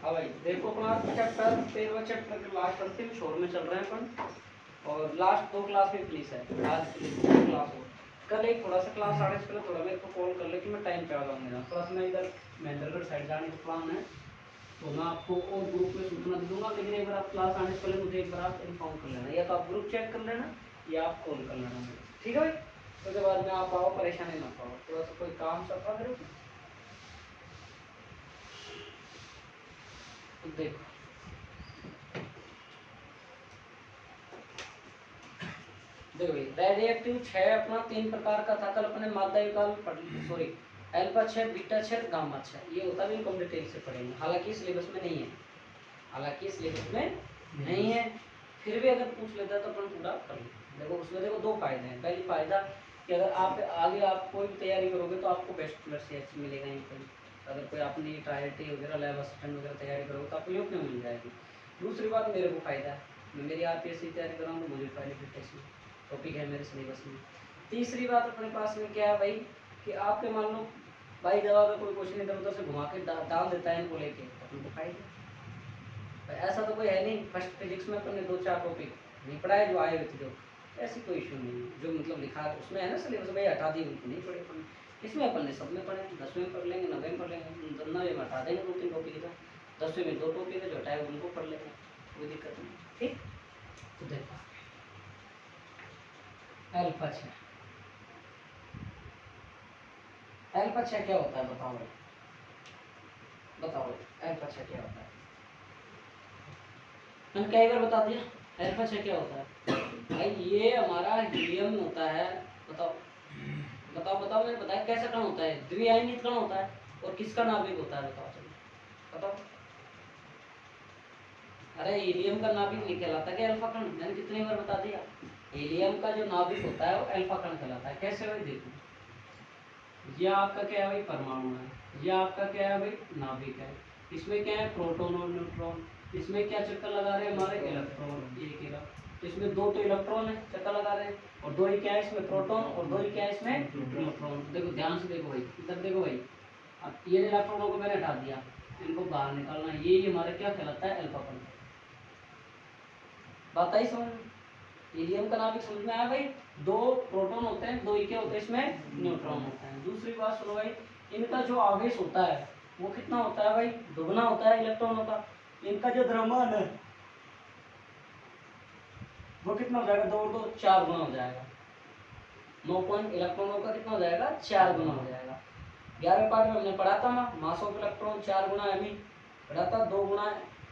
हाँ भाई देखो अपना चैप्टर 13वां चैप्टर के लास्ट अंतिम छोर में चल रहे हैं अपन। और लास्ट 2 क्लास में फिनिश है आज की 2 क्लास हो। कल एक थोड़ा सा क्लास आने से पहले थोड़ा मेरे को कॉल कर ले कि मैं टाइम पे आ जाऊँ। मेरा थोड़ा सा मैं इधर महेंद्रगढ़ साइड जाने का प्लान है, तो मैं आपको और ग्रुप में सूचना दे दूंगा। लेकिन एक बार आप क्लास आने से पहले मुझे एक बार आप इन्फॉर्म कर लेना, या तो आप ग्रुप चेक कर लेना या आप कॉल कर लेना मुझे, ठीक है भाई। उसके बाद में आप आओ, परेशानी ना पाओ, थोड़ा सा कोई काम सब था मेरे को। तो देखो देखो भाई रेडियो एक्टिव 6 अपना 3 प्रकार का था। कल अपने मादा युगल सॉरी अल्फा 6 बीटा 6 गामा 6 ये होता भी कम डिटेल से पढ़ेंगे। हालांकि सिलेबस में नहीं है, हालांकि सिलेबस में नहीं है, फिर भी अगर पूछ लेता है तो अपन पूरा कर लेंगे। देखो उसमें देखो 2 फायदे हैं। पहली फायदा कि अगर आप आगे आप कोई भी तैयारी करोगे तो आपको बेस्ट प्लस से मिलेगा यहीं पर। अगर कोई अपनी IIT वगैरह लैब असिस्टेंट वगैरह तैयारी करोगे तो आपको यूँ क्यों मिल जाएगी। दूसरी बात मेरे को फायदा है, मैं मेरी RPS की तैयारी कर रहा हूँ तो मुझे क्वालिफिकेशन टॉपिक है मेरे सिलेबस में। तीसरी बात अपने पास में क्या है भाई कि आपके मान लो भाई जब अगर कोई क्वेश्चन इधर उधर से घुमा के डाल देता है इनको लेके तो अपन को फायदा। ऐसा तो कोई है नहीं, फर्स्ट फिजिक्स में अपन ने 2-4 टॉपिक नहीं पढ़ाए जो आए हुए थे, जो ऐसी कोई इशू नहीं है। जो मतलब लिखा है उसमें है ना सिलेबस भाई हटा दी उनको नहीं पढ़े अपन। इसमें अपन ने सब में पढ़े, 10वीं में पढ़ लेंगे, 9वीं में पढ़ लेंगे, 9वीं में हटा देंगे 2-3 टॉपिक था, 10वीं में 2 टॉपिक है जो हटाए उनको पढ़ लेंगे, कोई दिक्कत नहीं। ठीक, तो देखो अल्फा 6 क्या होता है बताओ भाई, बताओ अल्फा 6 क्या होता है। मैंने कई बार बता दिया अल्फा 6 क्या होता है भाई। ये हमारा हीलियम होता है। बताओ बताओ बताओ, मैंने बताया कैसा कण होता है, द्विआयनित कण होता है। और किसका नाभिक होता है बताओ, चलो बताओ। अरे हीलियम का नाभिक नहीं कहलाता क्या अल्फा कण, मैंने कितनी बार बता दिया। हीलियम का जो नाभिक होता है वो अल्फा कण कहलाता है। कैसे भाई देखो, ये आपका क्या है भाई परमाणु है, ये आपका क्या है भाई नाभिक है। इसमें क्या है प्रोटॉन और न्यूट्रॉन। इसमें क्या चक्कर लगा रहे हैं हमारे इलेक्ट्रॉन, एक ही तो इसमें 2 तो इलेक्ट्रॉन है चक्कर लगा रहे हैं, और 2 ही क्या है इसमें प्रोटॉन, और 2 ही क्या है इसमें न्यूट्रॉन। देखो ध्यान से देखो भाई, इधर देखो भाई, अब ये इलेक्ट्रॉनों को मैंने हटा दिया, इनको बाहर निकालना, ये हमारा क्या कहलाता है अल्फा कण। बात आई समझ में, हीलियम का नाभिक समझ में आया भाई। 2 प्रोटॉन होते हैं, 2 ही क्या होते हैं इसमें न्यूट्रॉन होता है। दूसरी बात सुनो भाई, इनका जो आवेश होता है वो कितना होता है भाई, दुगना होता है इलेक्ट्रॉनों का। इनका जो द्रव्यमान है वो कितना हो जाएगा, 2 और 2 4 गुना हो जाएगा। 9 पॉइंट इलेक्ट्रॉनों का कितना हो जाएगा, 4 गुना हो जाएगा। 11वें पार्ट में हमने पढ़ा था ना मास ऑफ इलेक्ट्रॉन 4 गुना एम पढ़ा था, 2 गुना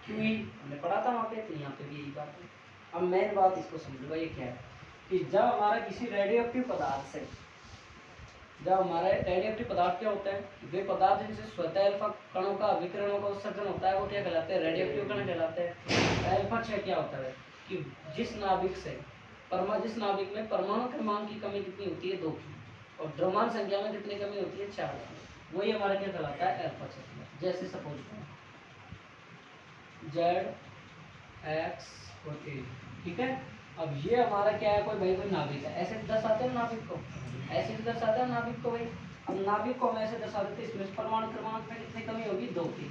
क्यू हमने पढ़ा था वहाँ पे, तो यहाँ पे भी यही बात है। अब मेन बात इसको समझो भाई, क्या है कि जब हमारा किसी रेडियोएक्टिव पदार्थ से, जब हमारे रेडियोएक्टिव पदार्थ क्या होते हैं, वे पदार्थ जिनसे स्वतः अल्फा कणों का विकिरणों का उत्सर्जन होता है वो क्या कहलाते हैं, रेडियोएक्टिव कण कहलाते हैं। अल्फा 6 क्या होता है कि जिस नाभिक से जिस नाभिक में परमाणु क्रमांक की कमी कितनी होती है 2 की, और द्रव्यमान संख्या में कितनी कमी होती है 4 की, वही हमारा क्या कहलाता है अल्फा 6। जैसे सपोज Z X और A, ठीक है। अब ये हमारा क्या है, कोई भाई कोई नाभिक है, ऐसे दर्शाते हैं नाभिक को, ऐसे दर्शाते हैं नाभिक को भाई। अब नाभिक को हम ऐसे दर्शा देते हैं, इसमें परमाणु क्रमांक में कितनी कमी होगी 2 की,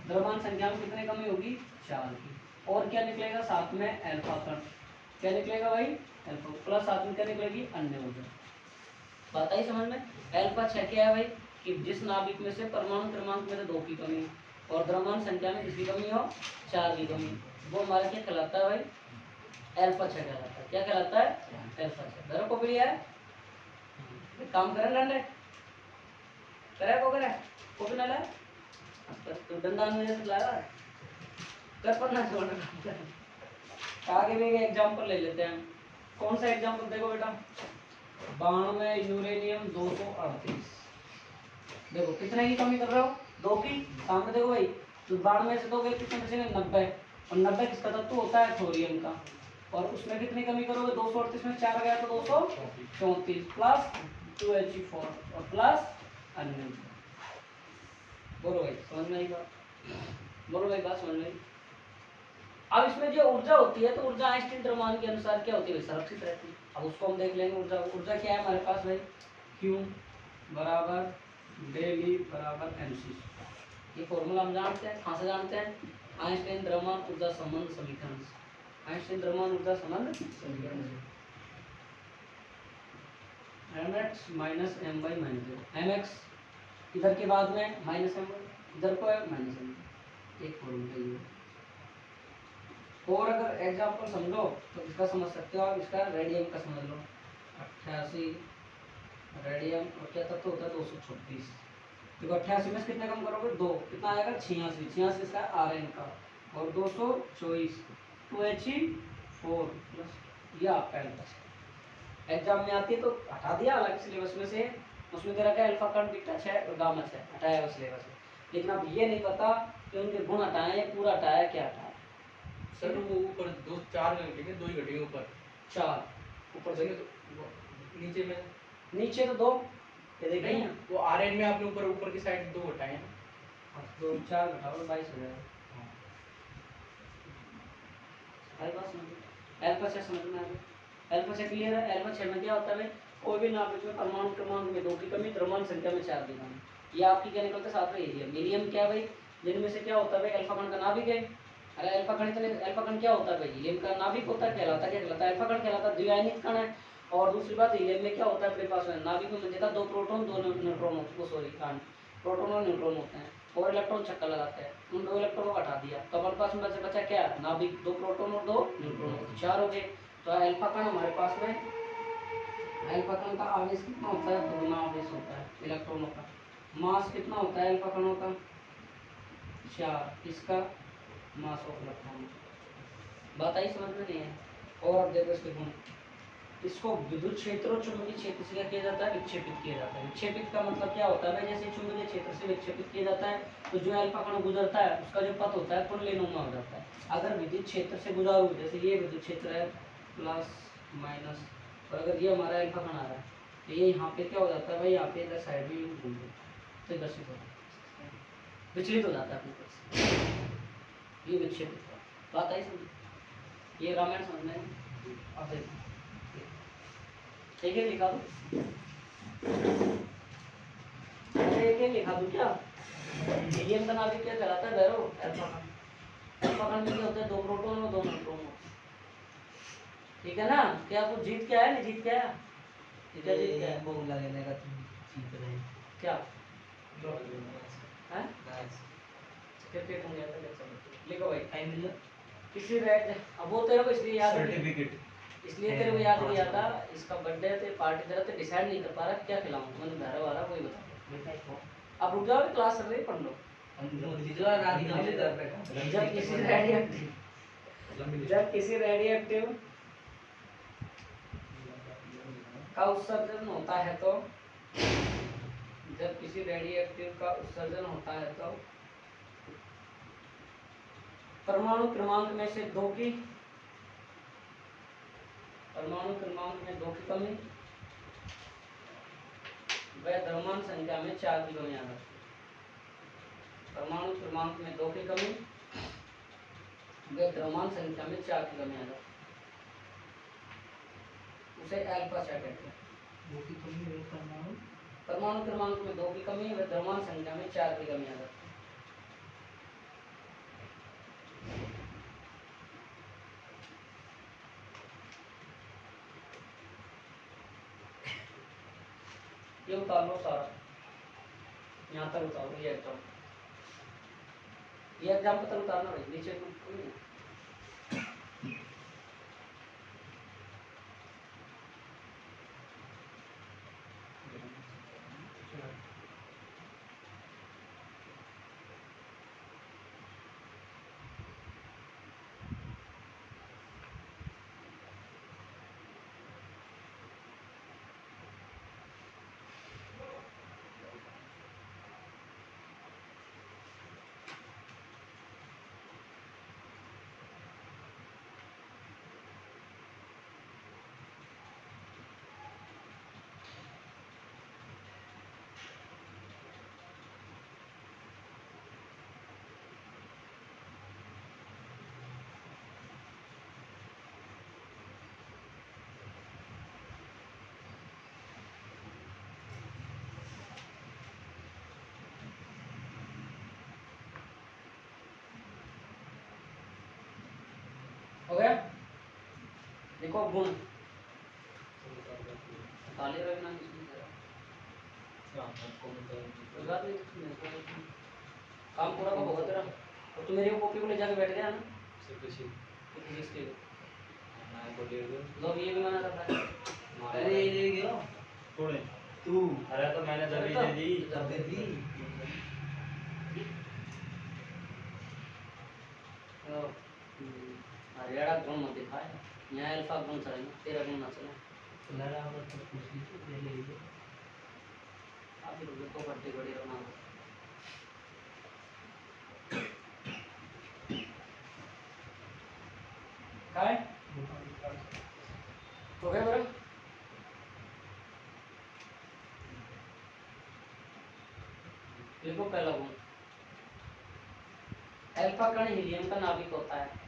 द्रव्यमान संख्या में कितनी कमी होगी 4 की, और क्या निकलेगा साथ में अल्फा कण, क्या निकलेगा भाई अल्फा, प्लस साथ में क्या निकलेगी अन्य ऊर्जा। बात आई समझ में। अल्फा 6 क्या है भाई कि जिस नाभिक में से परमाणु क्रमांक में 2 की कमी और द्रव्यमान संख्या में किसकी कमी हो 4 की कमी, वो हमारा क्या कहलाता है भाई अल्फा 6 कहलाता है। क्या कहलाता है अल्फा 6। घर को भी है काम करे लंडे करे को करे को भी ना ला तो डंडा में से ला रहा है कर पर ना छोड़। आगे भी एग्जांपल ले लेते हैं। कौन सा एग्जांपल देखो बेटा, 92 यूरेनियम 238। देखो कितने की कमी कर रहे हो 2 की, सामने देखो भाई, तो 92 से 2 कितने बचेंगे 90, और 90 किसका तत्व होता है थोरियम का, और उसमें कितनी कमी करोगे 238 में 4 गया तो 234 प्लस 2He4 और प्लस अन्य। बोलो भाई समझ में आई बात, बोलो भाई बात समझ में आई। अब इसमें जो ऊर्जा होती है तो ऊर्जा आइंस्टीन द्रव्यमान के अनुसार क्या होती है संरक्षित रहती है। अब उसको हम देख लेंगे। ऊर्जा क्या है हमारे पास भाई, Q बराबर डेल E बराबर mc। ये फॉर्मूला हम जानते हैं, कहाँ से जानते हैं? आइंस्टाइन द्रव्यमान ऊर्जा संबंध समीकरण से। आइंस्टाइन द्रव्यमान ऊर्जा संबंध समीकरण से mx minus M by minus M X इधर के बाद में माइनस एम, इधर को है माइनस एम, एक फॉर्मूला ये। और अगर एग्जाम्पल समझो तो इसका समझ सकते हो आप, इसका रेडियम का समझ लो 88 रेडियम, और क्या तत्व होता है 236। देखो 88 में से कितने कम करोगे 2, कितना आएगा 86, 86 इसका आर एन का, और 224 2He4 प्लस ये आपका एल्फा। एग्जाम में आती है तो हटा दिया अलग सिलेबस में से, उसमें तेरा क्या अल्फा कण बीटा 6 और गामा 6 हटाया हुआ सिलेबस में। लेकिन अब ये नहीं पता कि उनके गुण हटाए या पूरा हटाया क्या हटाया। सर वो ऊपर 2 4 घटेंगे, 2 ही घटेंगे ऊपर 4 ऊपर से नीचे में, नीचे तो 2 ये देख रहे हैं वो आरएन में आपने ऊपर ऊपर की साइड 2 घटाए हैं। तो 4 घटाओ 22 हो जाएगा। भाई बात समझ एल्फा 6 समझ में आ गया? एल्फा 6 क्लियर है? एल्फा 6 में क्या होता है भाई, कोई भी नाभिक में परमाणु क्रमांक में 2 की कमी, द्रव्यमान संख्या में 4 की कमी। ये आपकी क्या निकलता है साथ में हीलियम। हीलियम क्या है भाई, जिनमें से क्या होता है भाई, अल्फा कण का नाभिक है। अरे अल्फा कण इतने, अल्फा कण क्या होता है भाई, हीलियम का नाभिक होता है, कहलाता क्या कहलाता है, अल्फा कण कहलाता है, द्विआयनिक कण है। और दूसरी बात हीलियम में क्या होता है अपने पास में, नाभिक में मध्यता 2 प्रोटॉन 2 न्यूट्रॉन होते हैं, सॉरी प्रोटॉन और न्यूट्रॉन होते हैं, और इलेक्ट्रॉन छक्का लगाते हैं। उन 2 इलेक्ट्रॉन को हटा दिया तो हमारे पास में बचा क्या, नाभिक 2 प्रोटॉन और 2 न्यूट्रॉन, 4 हो गए। तो अल्फा कण हमारे पास में, अल्फा कण का आवेश कितना होता है, दोगुना आवेश होता है इलेक्ट्रॉनों का। मास कितना होता है अल्फा कणों का, 4, इसका मास ऑफ इलेक्ट्रॉन। बात आई समझ में नहीं है? और अब देखो इसके गुण, इसको विद्युत क्षेत्र और चुंबकीय क्षेत्र से क्या किया जाता है, विक्षेपित किया जाता है। विक्षेपित का मतलब क्या होता है भाई, जैसे चुंबकीय क्षेत्र से विक्षेपित किया जाता है तो जो अल्फा कण गुजरता है उसका जो पथ होता है पुनर्लेनुमा हो जाता है। अगर विद्युत क्षेत्र से गुजारू, जैसे ये विद्युत क्षेत्र है प्लस माइनस, और अगर ये हमारा अल्फा कण आ रहा है तो ये यहाँ पे क्या हो जाता है भाई, यहाँ पे इधर साइड में घूम जाता है तो दर्शित होता है, विचलित हो जाता है अपने तरफ से, ये विक्षेपित का। बात आई समझ? ये रामायण समझ में अब देखो एक एक लिखा दो, एक एक लिखा दो क्या। हीलियम का नाभिक क्या कहलाता है, भैरव अल्फा कण। अल्फा कण में क्या होता है, 2 प्रोटॉन और 2 न्यूट्रॉन होते हैं। ठीक है ना? क्या कुछ जीत के आया, नहीं जीत के आया? क्या जीत के आया? भोग लगाने का तुम जीत रहे हैं क्या हैं? क्रिकेट हो गया था क्या, चलो लिखो भाई। टाइम मिल किसी रेड, अब वो तेरे को इसलिए याद नहीं, सर्टिफिकेट इसलिए तेरे को याद नहीं आता, इसका बर्थडे थे पार्टी तेरा, तो डिसाइड नहीं कर पा रहा क्या खिलाऊं, मैंने भैरव आ रहा कोई बता। अब रुक जाओ, क्लास चल रही, पढ़ लो। जब किसी रेडिएटिव का उत्सर्जन होता है तो, जब किसी रेडिएटिव का उत्सर्जन होता है तो परमाणु क्रमांक में से 2 की, परमाणु क्रमांक में 2 की कमी व द्रव्यमान संख्या में 4 की कमी आ जाती है। परमाणु क्रमांक में 2 की कमी व द्रव्यमान संख्या में 4 की कमी आ जाती है, उसे अल्फा 6 कहते हैं। परमाणु क्रमांक में 2 की कमी व द्रव्यमान संख्या में 4 की कमी आ जाती है। ये उतार लो सारा, यहाँ तक उतारो, ये एग्जाम तक उतारना भाई, नीचे कोई नहीं। हो गया। देखो गुण ताली रखना किसमें जरा कोई बात नहीं, काम पूरा कब होगा तेरा? और तू मेरी कॉपी को ले जाके बैठ गया ना इसके लोग ये भी मना करता है। अरे ये दे गया कौन है? तू। अरे तो मैंने दबी दे दी। दे दी। अरे यार गुण मत दिखाए, यहाँ अल्फा गुण चलेगा, तेरा गुण ना चले। लड़ा हुआ तो पूछ ली तो ले लीजिए। आप ही रुको, तो बड़ी बड़ी रखना काय हो गया बड़ा। देखो पहला गुण, अल्फा कण हीलियम का नाभिक होता है।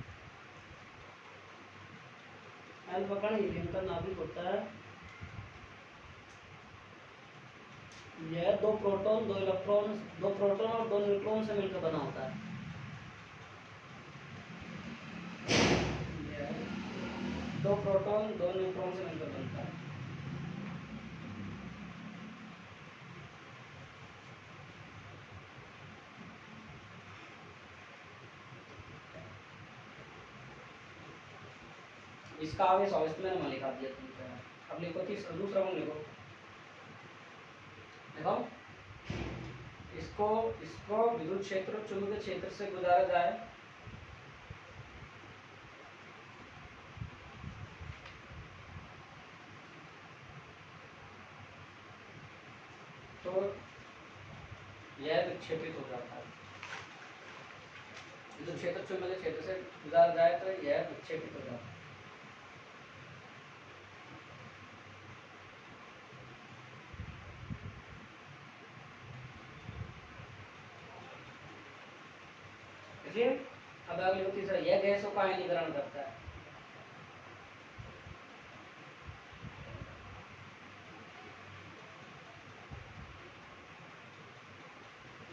अल्फा कण हीलियम का नाभिक होता है। यह दो प्रोटॉन, दो इलेक्ट्रॉन, दो प्रोटॉन और दो न्यूट्रॉन से मिलकर बना होता है। यह दो प्रोटॉन, दो न्यूट्रॉन से मिलकर बनता है। इसका आवेश अवस्था मैंने लिखा दिया तुमको। अब लिखो दूसरा गुण लिखो। देखो इसको इसको विद्युत क्षेत्र और चुंबकीय क्षेत्र से गुजारा जाए तो यह विक्षेपित हो जाता है। विद्युत क्षेत्र चुंबकीय क्षेत्र से गुजारा जाए तो यह विक्षेपित हो जाता है। अब अगले को तीसरा, यह गैसों का आयनीकरण करता है।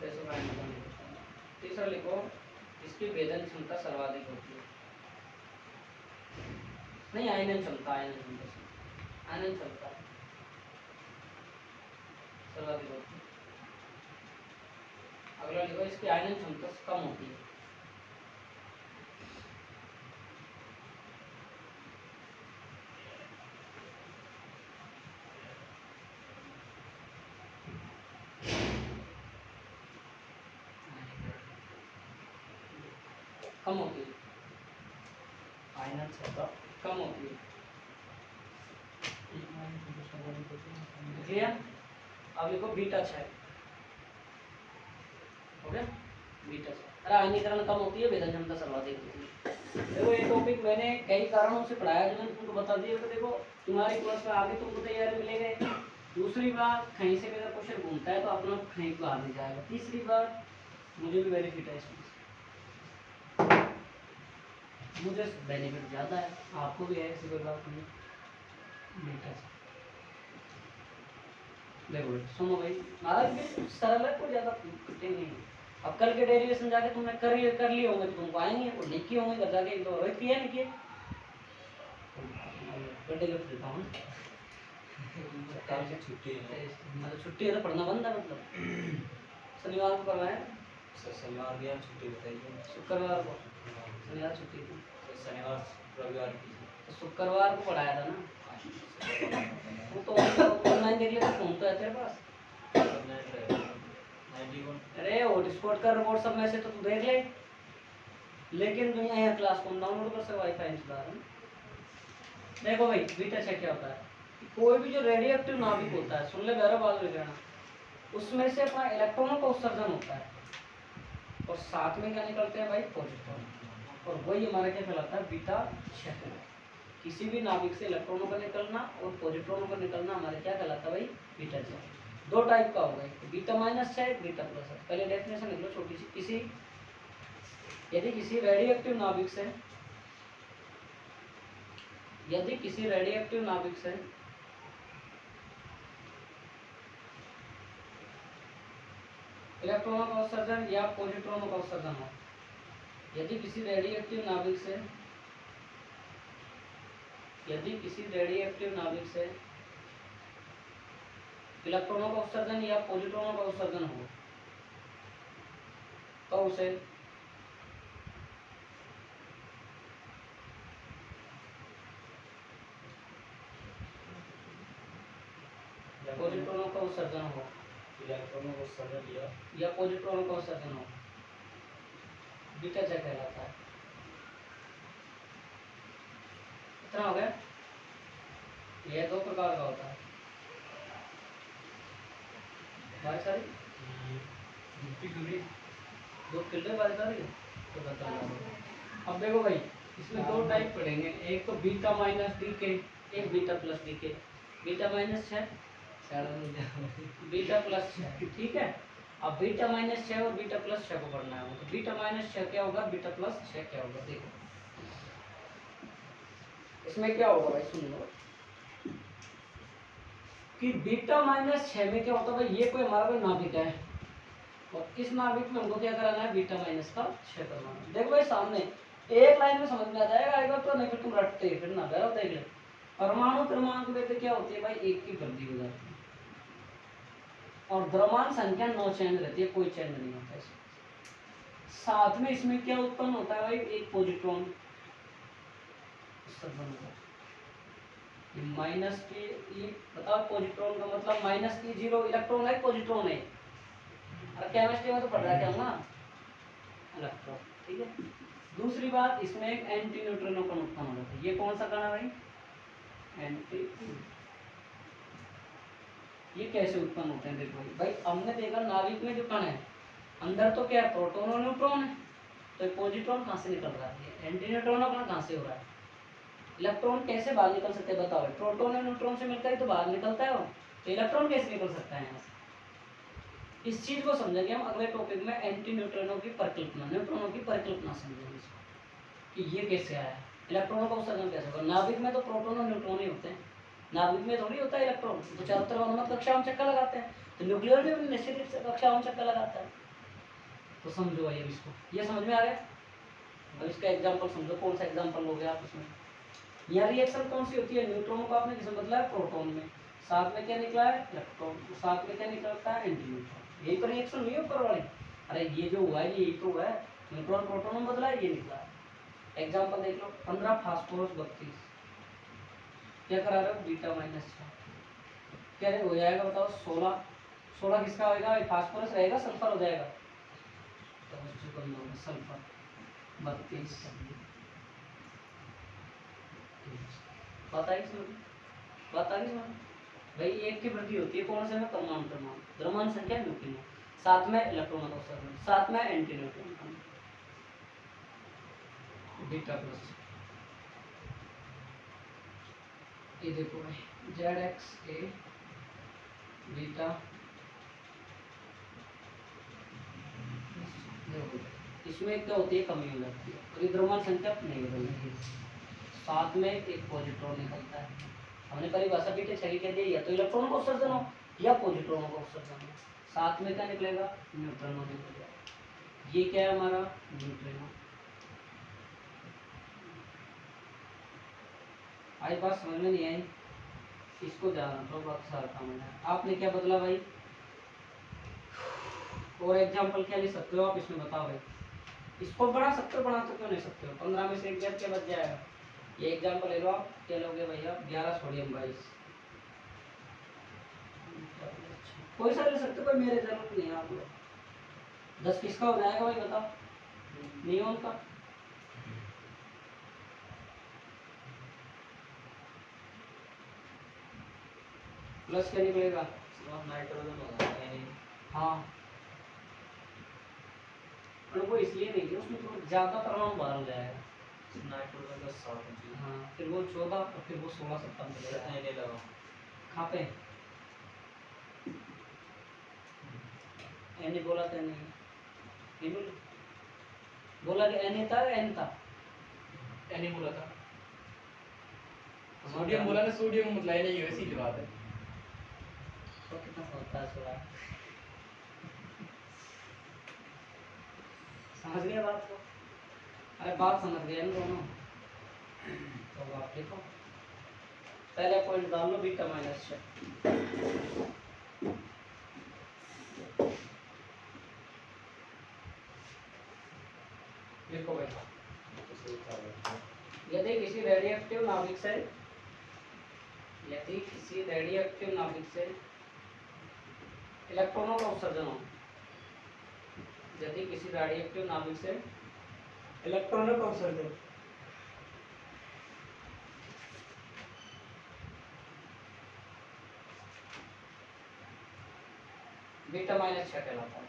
गैसों का आयनीकरण करता है। तीसरा लिखो, इसकी भेदन क्षमता सर्वाधिक होती है। नहीं, आयनन क्षमता, आयनन क्षमता सर्वाधिक होती है। अगला लिखो, इसकी आयनन क्षमता कम होती है। कम होती है, आयनन क्षमता कम होती है। क्लियर? अब लिखो बीटा 6। हो गया? बीटा 6। अरे आयनीकरण कम होती है, भेदन क्षमता सर्वाधिक होती है। देखो ये टॉपिक मैंने कई कारणों से पढ़ाया, जो मैंने तुमको बता दिया। तो देखो तुम्हारी क्लास में आगे तुमको तैयारी मिलेगा। दूसरी बात, कहीं से भी अगर क्वेश्चन घूमता है तो अपना कहीं बाहर नहीं जाएगा। तीसरी बात, मुझे भी बेनिफिट है इसमें, मुझे बेनिफिट ज़्यादा है, आपको भी है, ऐसी कोई बात नहीं। बीटा 6 देखो सुनो भाई, महाराज भी सरल है, कोई ज़्यादा कठिन नहीं है। अब कल के डेरिवेशन जाके तुमने कर लिए होंगे तो तुमको आएंगे, और लिखे होंगे घर जाके, एक दो रोहित किए लिखिए गड्ढे कर देता हूँ। कल से छुट्टी है। मतलब छुट्टी है तो पढ़ना बंद है, मतलब शनिवार को करवाएं, शनिवार की छुट्टी बताइए। शुक्रवार को, शनिवार छुट्टी थी, शनिवार रविवार की तो शुक्रवार को पढ़ाया था ना। वो तो ऑनलाइन देख लेते, फोन तो है तेरे पास। अरे हॉटस्पॉट का रिपोर्ट सब में से तो तू देख ले, लेकिन दुनिया यहाँ क्लास कौन डाउनलोड कर सकता, वाईफाई इंस्टॉल है। देखो भाई बीटा 6 क्या होता है, कोई भी जो रेडियोएक्टिव नाभिक होता है, सुन ले मेरा बात लेना, उसमें से अपना इलेक्ट्रॉनों का उत्सर्जन होता है, और साथ में क्या निकलते हैं भाई, पॉजिट्रॉन, और वही हमारा क्या कहलाता है, बीटा 6। किसी भी नाभिक से इलेक्ट्रॉनों का निकलना और पॉजिट्रॉनों का निकलना हमारे क्या कहलाता है भाई, बीटा 6। दो टाइप का होगा, बीटा -6, बीटा प्लस है। पहले डेफिनेशन लिख लो छोटी सी। यदि किसी रेडियोएक्टिव नाभिक से इलेक्ट्रॉनों का उत्सर्जन या पॉजिट्रॉनों का उत्सर्जन हो, यदि किसी रेडियोएक्टिव नाभिक से यदि किसी रेडियोएक्टिव नाभिक से इलेक्ट्रॉनों का उत्सर्जन या पॉजिट्रॉनों का उत्सर्जन हो तो उसे पॉजिट्रॉनों का उत्सर्जन हो इलेक्ट्रॉनों को उत्सर्जन दिया या पॉजिट्रॉनों का उत्सर्जन हो, बीटा क्या कहलाता है। इतना हो गया। यह दो प्रकार का होता है बारी सारी दो फिल्टर बारी सारी तो बता दो। अब देखो भाई इसमें दो टाइप पढ़ेंगे, एक तो बीटा माइनस डी के, एक बीटा प्लस डी के। बीटा माइनस 6 बीटा प्लस 6, ठीक है। अब बीटा माइनस 6 और बीटा प्लस 6 को पढ़ना है। तो बीटा माइनस 6 क्या होगा, बीटा प्लस 6 क्या होगा। देखो इसमें क्या होगा भाई, सुन लो कि बीटा माइनस 6 में क्या होता है भाई, ये कोई हमारा कोई नाभिक है और इस नाभिक में हमको क्या कराना है, बीटा माइनस का 6 करवाना है। देखो भाई सामने एक लाइन में समझ में आ जाएगा, आएगा तो नहीं फिर तुम रटते फिर ना बैठो। देख ले परमाणु क्रमांक में तो क्या होती है भाई, एक की वृद्धि हो जाती है और द्रव्यमान संख्या 9 चेंज रहती है, कोई चेंज नहीं होता इसमें। साथ में इसमें क्या उत्पन्न होता है भाई, एक पॉजिट्रॉन माइनस के ई। बताओ पॉजिट्रॉन का मतलब माइनस की 0 इलेक्ट्रॉन है, पॉजिट्रॉन है। और केमिस्ट्री में तो पढ़ रहा क्या ना इलेक्ट्रॉन, ठीक है। दूसरी बात इसमें एक एंटी न्यूट्रिनो कण उत्पन्न हो जाता है। ये कौन सा कण है भाई, एंटी। ये कैसे उत्पन्न होते हैं, देखो भाई हमने देखा नाभिक में जो कण है अंदर तो क्या है, प्रोटॉन और न्यूट्रॉन है। तो पॉजिट्रॉन कहाँ से निकल रहा है, एंटी न्यूट्रिनो कण कहाँ से हो रहा है। इलेक्ट्रॉन कैसे बाहर निकल सकते हैं बताओ, प्रोटॉन और न्यूट्रॉन से मिलकर ही तो बाहर निकलता है वो। तो इलेक्ट्रॉन कैसे निकल सकता है यहाँ से। इस चीज को समझेंगे हम अगले टॉपिक में, एंटी न्यूट्रिनो की परिकल्पना, न्यूट्रॉनों की परिकल्पना समझेंगे इसको कि ये कैसे आया, इलेक्ट्रॉनों का उत्सर्जन कैसे होगा। नाभिक में तो प्रोटॉन और न्यूट्रॉन ही होते हैं, नाभिक में थोड़ी होता है इलेक्ट्रॉन। तो चारों तरफ उन्मत्त कक्षा में चक्कर लगाते हैं, तो न्यूक्लियर भी निश्चित रूप से कक्षा में चक्कर लगाता है। तो समझो भाई अब इसको, ये समझ में आ गया। अब इसका एग्जाम्पल समझो, कौन सा एग्जाम्पल लोगे आप इसमें। यहाँ रिएक्शन कौन सी होती है, न्यूट्रॉन को आपने किसमें बदला है, प्रोटॉन में। साथ में क्या निकला है, इलेक्ट्रॉन। तो साथ में क्या निकलता है, एंटी न्यूट्रॉन। यही तो रिएक्शन हुई है ऊपर वाली। अरे ये जो हुआ है यही तो हुआ है, न्यूट्रॉन प्रोटॉन में बदला है, ये निकला है। एग्जाम्पल देख लो, 15 फास्फोरस 32 क्या करा रहे हो, बीटा माइनस 6 क्या हो जाएगा बताओ, 16। 16 किसका होगा, फास्फोरस रहेगा, सल्फर हो जाएगा। तो सल्फर 32 बात आई समझ, बात आ गई समझ भाई। एक की वृद्धि होती है कौन से में, परमाणु क्रमांक, द्रव्यमान संख्या न्यूक्लियन, साथ में इलेक्ट्रॉनों का उत्सर्जन, साथ में एंटी न्यूट्रॉन बीटा प्लस। ये देखो भाई ZXA बीटा, इसमें क्या होती है, कमी हो जाती है और ये द्रव्यमान संख्या नहीं बदलती है। साथ में एक पॉजिट्रॉन निकलता है। हमने परिभाषा बीटा 6 कह दिया, या तो इलेक्ट्रॉनों का उत्सर्जन हो या पॉजिट्रॉनों का उत्सर्जन हो। साथ में क्या निकलेगा, न्यूट्रॉन निकलेगा। ये क्या है हमारा, न्यूट्रिनो। आई बात समझ में नहीं आई, इसको जाना तो बात सारा काम है। आपने क्या बदला भाई, और एग्जाम्पल क्या ले सकते हो आप इसमें, बताओ भाई। इसको बना सकते हो, बना तो क्यों नहीं सकते हो, 15 में से एक गैप क्या बच जाएगा। ये एग्जाम्पल ले लो आप, क्या लोगे भैया, 11 सोडियम 22। कोई सा ले सकते हो, कोई मेरे जरूरत नहीं है आप लोग। 10 किसका हो जाएगा भाई बताओ, नियॉन का। प्लस क्या निकलेगा, नाइट्रोजन होगा यानी हाँ। और वो इसलिए नहीं कि उसमें थोड़ा ज्यादा परमाणु बाहर हो जाएगा। नाइट्रोजन का 7 इंच हाँ फिर वो 14 और फिर वो 16 17 मिलेगा। नहीं लगा कहाँ पे, एन बोला था नहीं, बोला कि एन था, एन था। एनी बोला था, सोडियम बोला ना, सोडियम मतलब है नहीं, वैसी की बात है। तो कितना होता है थोड़ा, समझ गया बात को। अरे बात समझ गए हम दोनों। तो आप देखो पहले पॉइंट डाल लो बीटा माइनस 6। लिखो भाई, यदि किसी रेडियोएक्टिव नाभिक से इलेक्ट्रॉनों का उत्सर्जन हो, यदि किसी रेडियोएक्टिव नाभिक से इलेक्ट्रॉनों का उत्सर्जन बीटा माइनस 6 कहलाता है।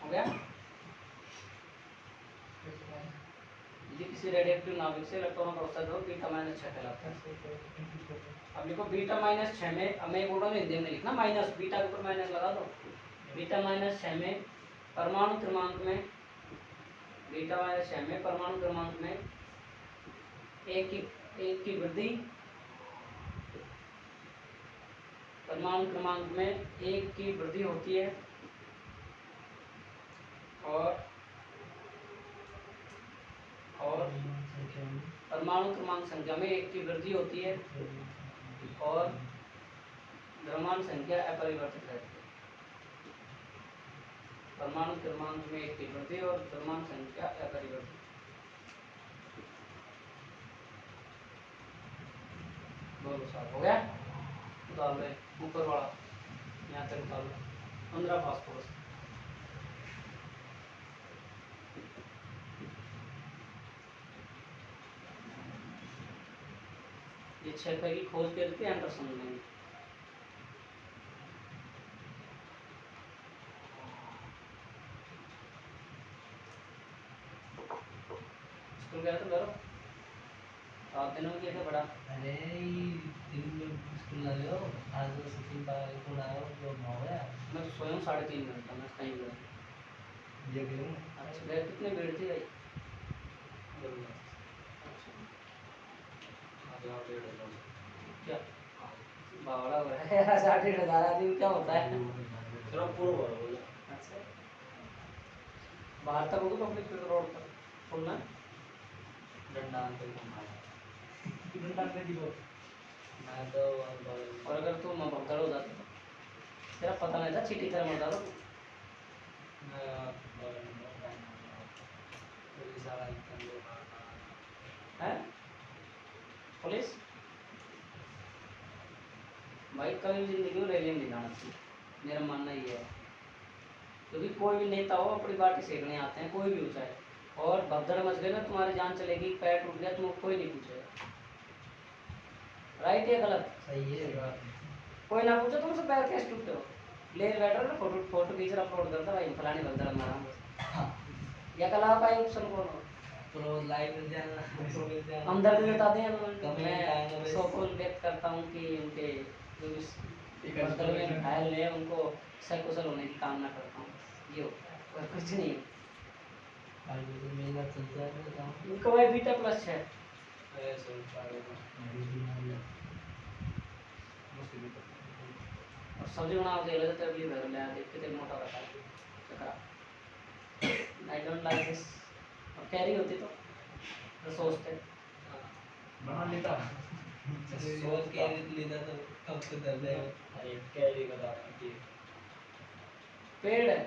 हो गया? यदि किसी रेडियोएक्टिव नाभिक से इलेक्ट्रॉनों का उत्सर्जन हो बीटा माइनस 6 कहलाता है। अब लिखो बीटा माइनस 6 में, अब मैं बोल रहा हूँ हिंदी में लिखना, माइनस बीटा के ऊपर माइनस लगा दो। बीटा माइनस 6 में परमाणु क्रमांक में, बीटा माइनस 6 में परमाणु क्रमांक में एक की वृद्धि, परमाणु क्रमांक में एक की वृद्धि होती है और परमाणु क्रमांक संख्या में एक की वृद्धि होती है और द्रव्यमान संख्या अपरिवर्तित रहती है। परमाणु क्रमांक में एक की वृद्धि और द्रव्यमान संख्या अपरिवर्तित। बोलो साहब, हो गया? डाल रहे ऊपर वाला यहाँ तक डाल 15 फास्फोरस। ये 6 पे की खोज करके एंडरसन लेंगे। स्कूल गया तो करो, 7 दिनों में किया था बड़ा। अरे 3 दिन स्कूल लगे हो, आज तो सचिन का रिपोर्ट आया हो जो हो गया। मैं तो सोया हूँ 3.5 घंटा, मैं कहीं गया। ये क्यों? अच्छा, गए कितने भीड़ थी भाई? क्या बावड़ा हो रहा है यार, 1,500 आदमी क्या होता है? चलो पूरा बोलो। अच्छा, बाहर तक हो तो पब्लिक रोड पर खोलना डंडा पे घुमाया। डंडा पे दिखो। मैं तो और अगर तू भगदड़ हो जाती तो तेरा पता नहीं था, चीटी तरह मर जाता तू। हैं? पुलिस भाई कभी जिंदगी में रैली नहीं जाना चाहिए, मेरा मानना ये है। क्योंकि कोई भी नेता हो अपनी पार्टी सेकने आते हैं, कोई भी हो चाहे, और भगदड़ मच गई ना तुम्हारी जान चलेगी, पैर टूट गया तुमको कोई नहीं पूछेगा। राइट या गलत? सही है। कोई ना पूछो तुमसे पैर कैसे टूटते हो, ले बैठो ना, फोटो फोटो खींच अपलोड करता भाई फलानी भगदड़ मारा या कल आप आए ऑप्शन कौन हो तो लाइव में जाना हम दर्द बताते हैं। कमेंट आएगा मैं बस। सपोज व्यक्त करता हूँ कि उनके जो इस भगदड़ में घायल हैं उनको सकुशल होने की कामना करता हूँ। ये होता है और कुछ नहीं। मेहनत चलता है उनको भाई बीटा प्लस है और सब्जी बना के ले जाते अगली घर ले आते कितने मोटा रहता है चकरा। I don't like this. और कैरी होती तो सोचते बना लेता सोच के लेता तो कब से दर्द है। अरे कैरी बता कि पेड़ है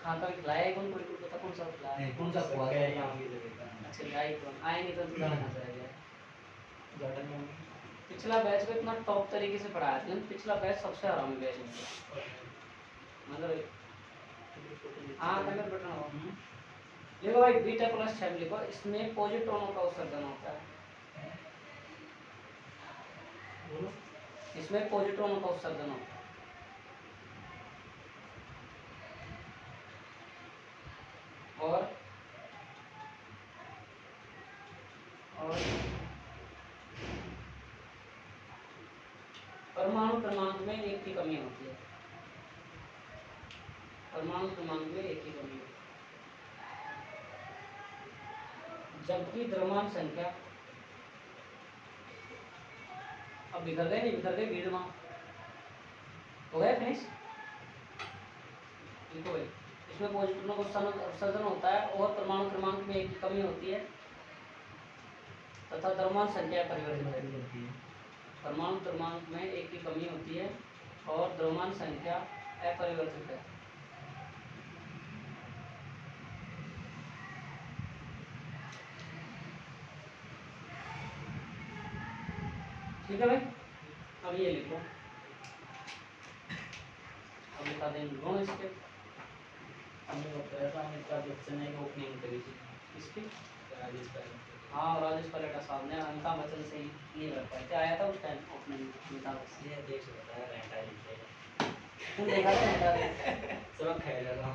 खाता खिलाया कौन, कोई पता कौन सा खिलाया कौन सा खुआ कैरी आम की जगह। अच्छा गाय कौन आएंगे तो तुझे खाना चाहिए। गार्डन में पिछला बैच को इतना टॉप तरीके से पढ़ाया था, पिछला बैच सबसे आरामी बैच है मतलब। हाँ नंबर बटन हो लिखो भाई बीटा प्लस 6 लिखो, इसमें पॉजिट्रॉनों का उत्सर्जन होता है। इसमें पॉजिट्रॉनों का उत्सर्जन होता है और परमाणु क्रमांक में एक की कमी होती है। परमाणु क्रमांक में एक की कमी होती है जबकि द्रव्यमान संख्या, अब बिखर गए नहीं बिखर गए भीड़ वहां हो गया फिनिश। लिखो भाई इसमें पॉजिट्रॉनों का उत्सर्जन होता है और परमाणु क्रमांक में 1 की कमी होती है तथा द्रव्यमान संख्या परिवर्तित होती है। परमाणु क्रमांक में 1 की कमी होती है और द्रव्यमान संख्या अपरिवर्तित है। ठीक है भाई, अब ये लिखो, अब लिखा देंगे गुण इसके। हमने बताया था अमिताभ बच्चन ने ओपनिंग करी थी इसकी राजस्थान में। हाँ, राजेश पलेटा साहब ने अमिताभ बच्चन से ही नहीं रख पाए थे, आया था उस टाइम ओपनिंग अमिताभ बच्चन। ये देख सकता है रहता लिखते हैं तुम देखा था घंटा में? सब खेल रहा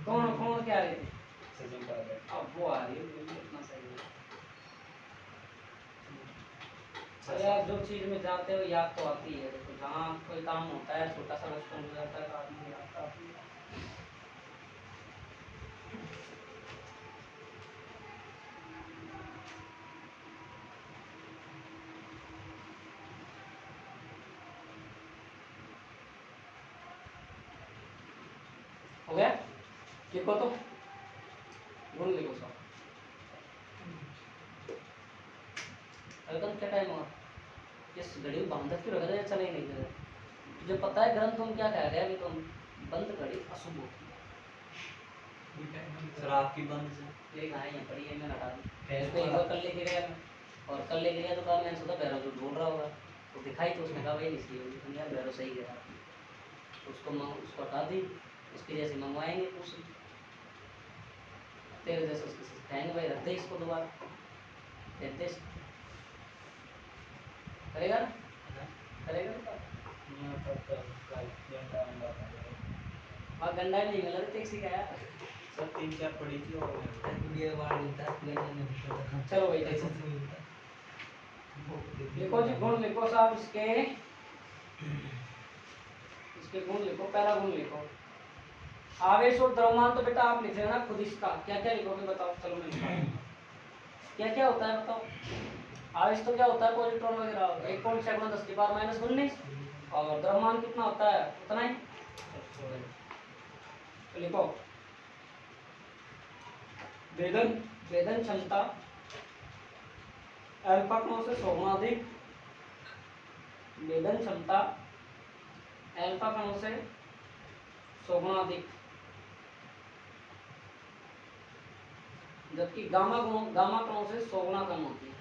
कौन कौन क्या आ रही थी? सचिन पायलट अब वो आ रही है, वो भी इतना सही है। अरे आप जो चीज में जाते हो याद तो आती है। देखो जहाँ कोई काम होता है छोटा सा बचपन हो जाता है तो आदमी याद तो आती है। हो गया? लिखो तो गुण लिखो सब। अरे तुम क्या टाइम हुआ? इस घड़ी को बांध क्यों रखा है? चले ही नहीं दे। तुझे पता है ग्रंथ तुम क्या कह रहे हैं? अभी तुम बंद घड़ी अशुभ होती है। शराब की बंद से लेकिन आए यहाँ पड़ी है, मैंने हटा दी। खैर उसको एक बार कल लेके गया मैं, और कल लेके गया तो कहा मैंने सोचा भैरव जो ढूंढ रहा होगा तो दिखाई, तो उसने कहा भाई नहीं सही होगी। तो यार भैरव सही कह रहा। तो उसको हटा दी, उसकी जैसे मंगवाएंगे कुछ तेरे जैसे उसके कहेंगे भाई रख दे इसको दोबारा, रख दे इसको। करेगा ना? करेगा ना? वहाँ गंडा नहीं मिला तो सिखाया। सब 3-4 पड़ी थी और ये बार मिलता है चलो भाई देखो, लिखो जी गुण लिखो साहब इसके। इसके गुण लिखो। पहला गुण लिखो आवेश और द्रव्यमान। तो बेटा आप लिख रहे हो ना खुद इसका, क्या क्या लिखोगे बताओ? चलो मैं लिखता हूँ। क्या क्या होता है बताओ? आवेश तो क्या होता है? पॉजिट्रॉन वगैरह 1.7×10⁻⁻19। और द्रव्यमान कितना होता है? उतना ही। तो लिखो वेदन वेदन क्षमता अल्फा कणों से 100 गुना अधिक। वेदन क्षमता अल्फा कणों से 100 गुना अधिक, जबकि गामा कणों से 100 गुना कम होती है।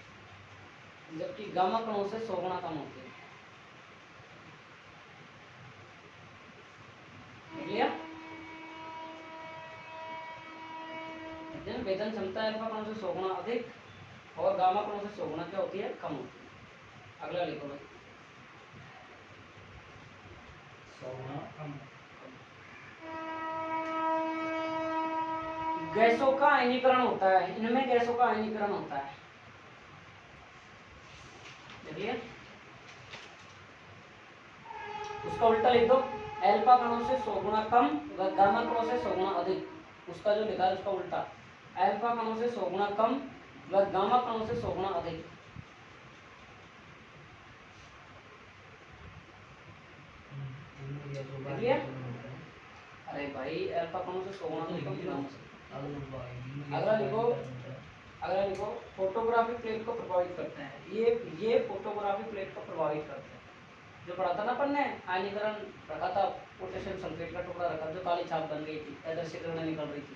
जबकि गामा कणों से 100 गुना कम होती है। क्लियर? वेदन क्षमता अल्फा कणों से 100 गुना अधिक और गामा कणों से 100 गुना क्या होती है? कम होती है। अगला लिखो भाई। 100 गुना कम। गैसों का आयनीकरण होता है। इनमें गैसों का आयनीकरण होता है। देखिए उसका उल्टा लिख दो। अल्फा कणों से 100 गुना कम व गामा कणों से 100 गुना अधिक। उसका जो लिखा है उसका उल्टा, अल्फा कणों से 100 गुना कम व गामा कणों से 100 गुना अधिक। देखिए अरे भाई अल्फा कणों से 100 गुना तो कम, गामा से। अगला लिखो फोटोग्राफी प्लेट को प्रभावित करते हैं। ये फोटोग्राफी प्लेट को प्रभावित करते हैं। जो पढ़ा था ना अपन ने, आयनीकरण रखा था, पोटेशियम सल्फेट का टुकड़ा रखा जो काली छाप बन गई थी, अदृश्य किरणें निकल रही थी।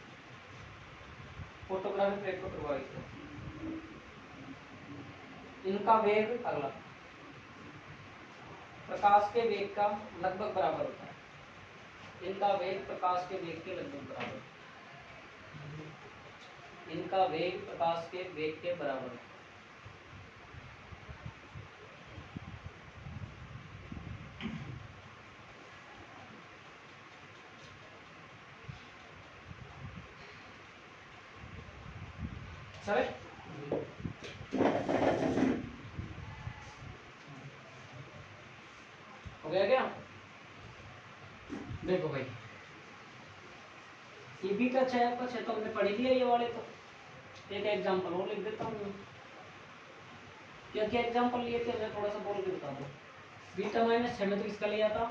फोटोग्राफी प्लेट को प्रभावित करते हैं। इनका वेग, अगला, प्रकाश के वेग का लगभग बराबर होता है। इनका वेग प्रकाश के वेग के लगभग बराबर। इनका वेग प्रकाश के वेग के बराबर है। सर हो गया क्या? देखो भाई ये भी का 6 का 6 तो हमने पढ़ी लिया ये वाले। तो एक एग्जांपल और लिख देता हूँ। क्या क्या एग्जांपल लिए थे मैं थोड़ा सा बोल के बता दो। बीटा -6 में तो किसका लिया था?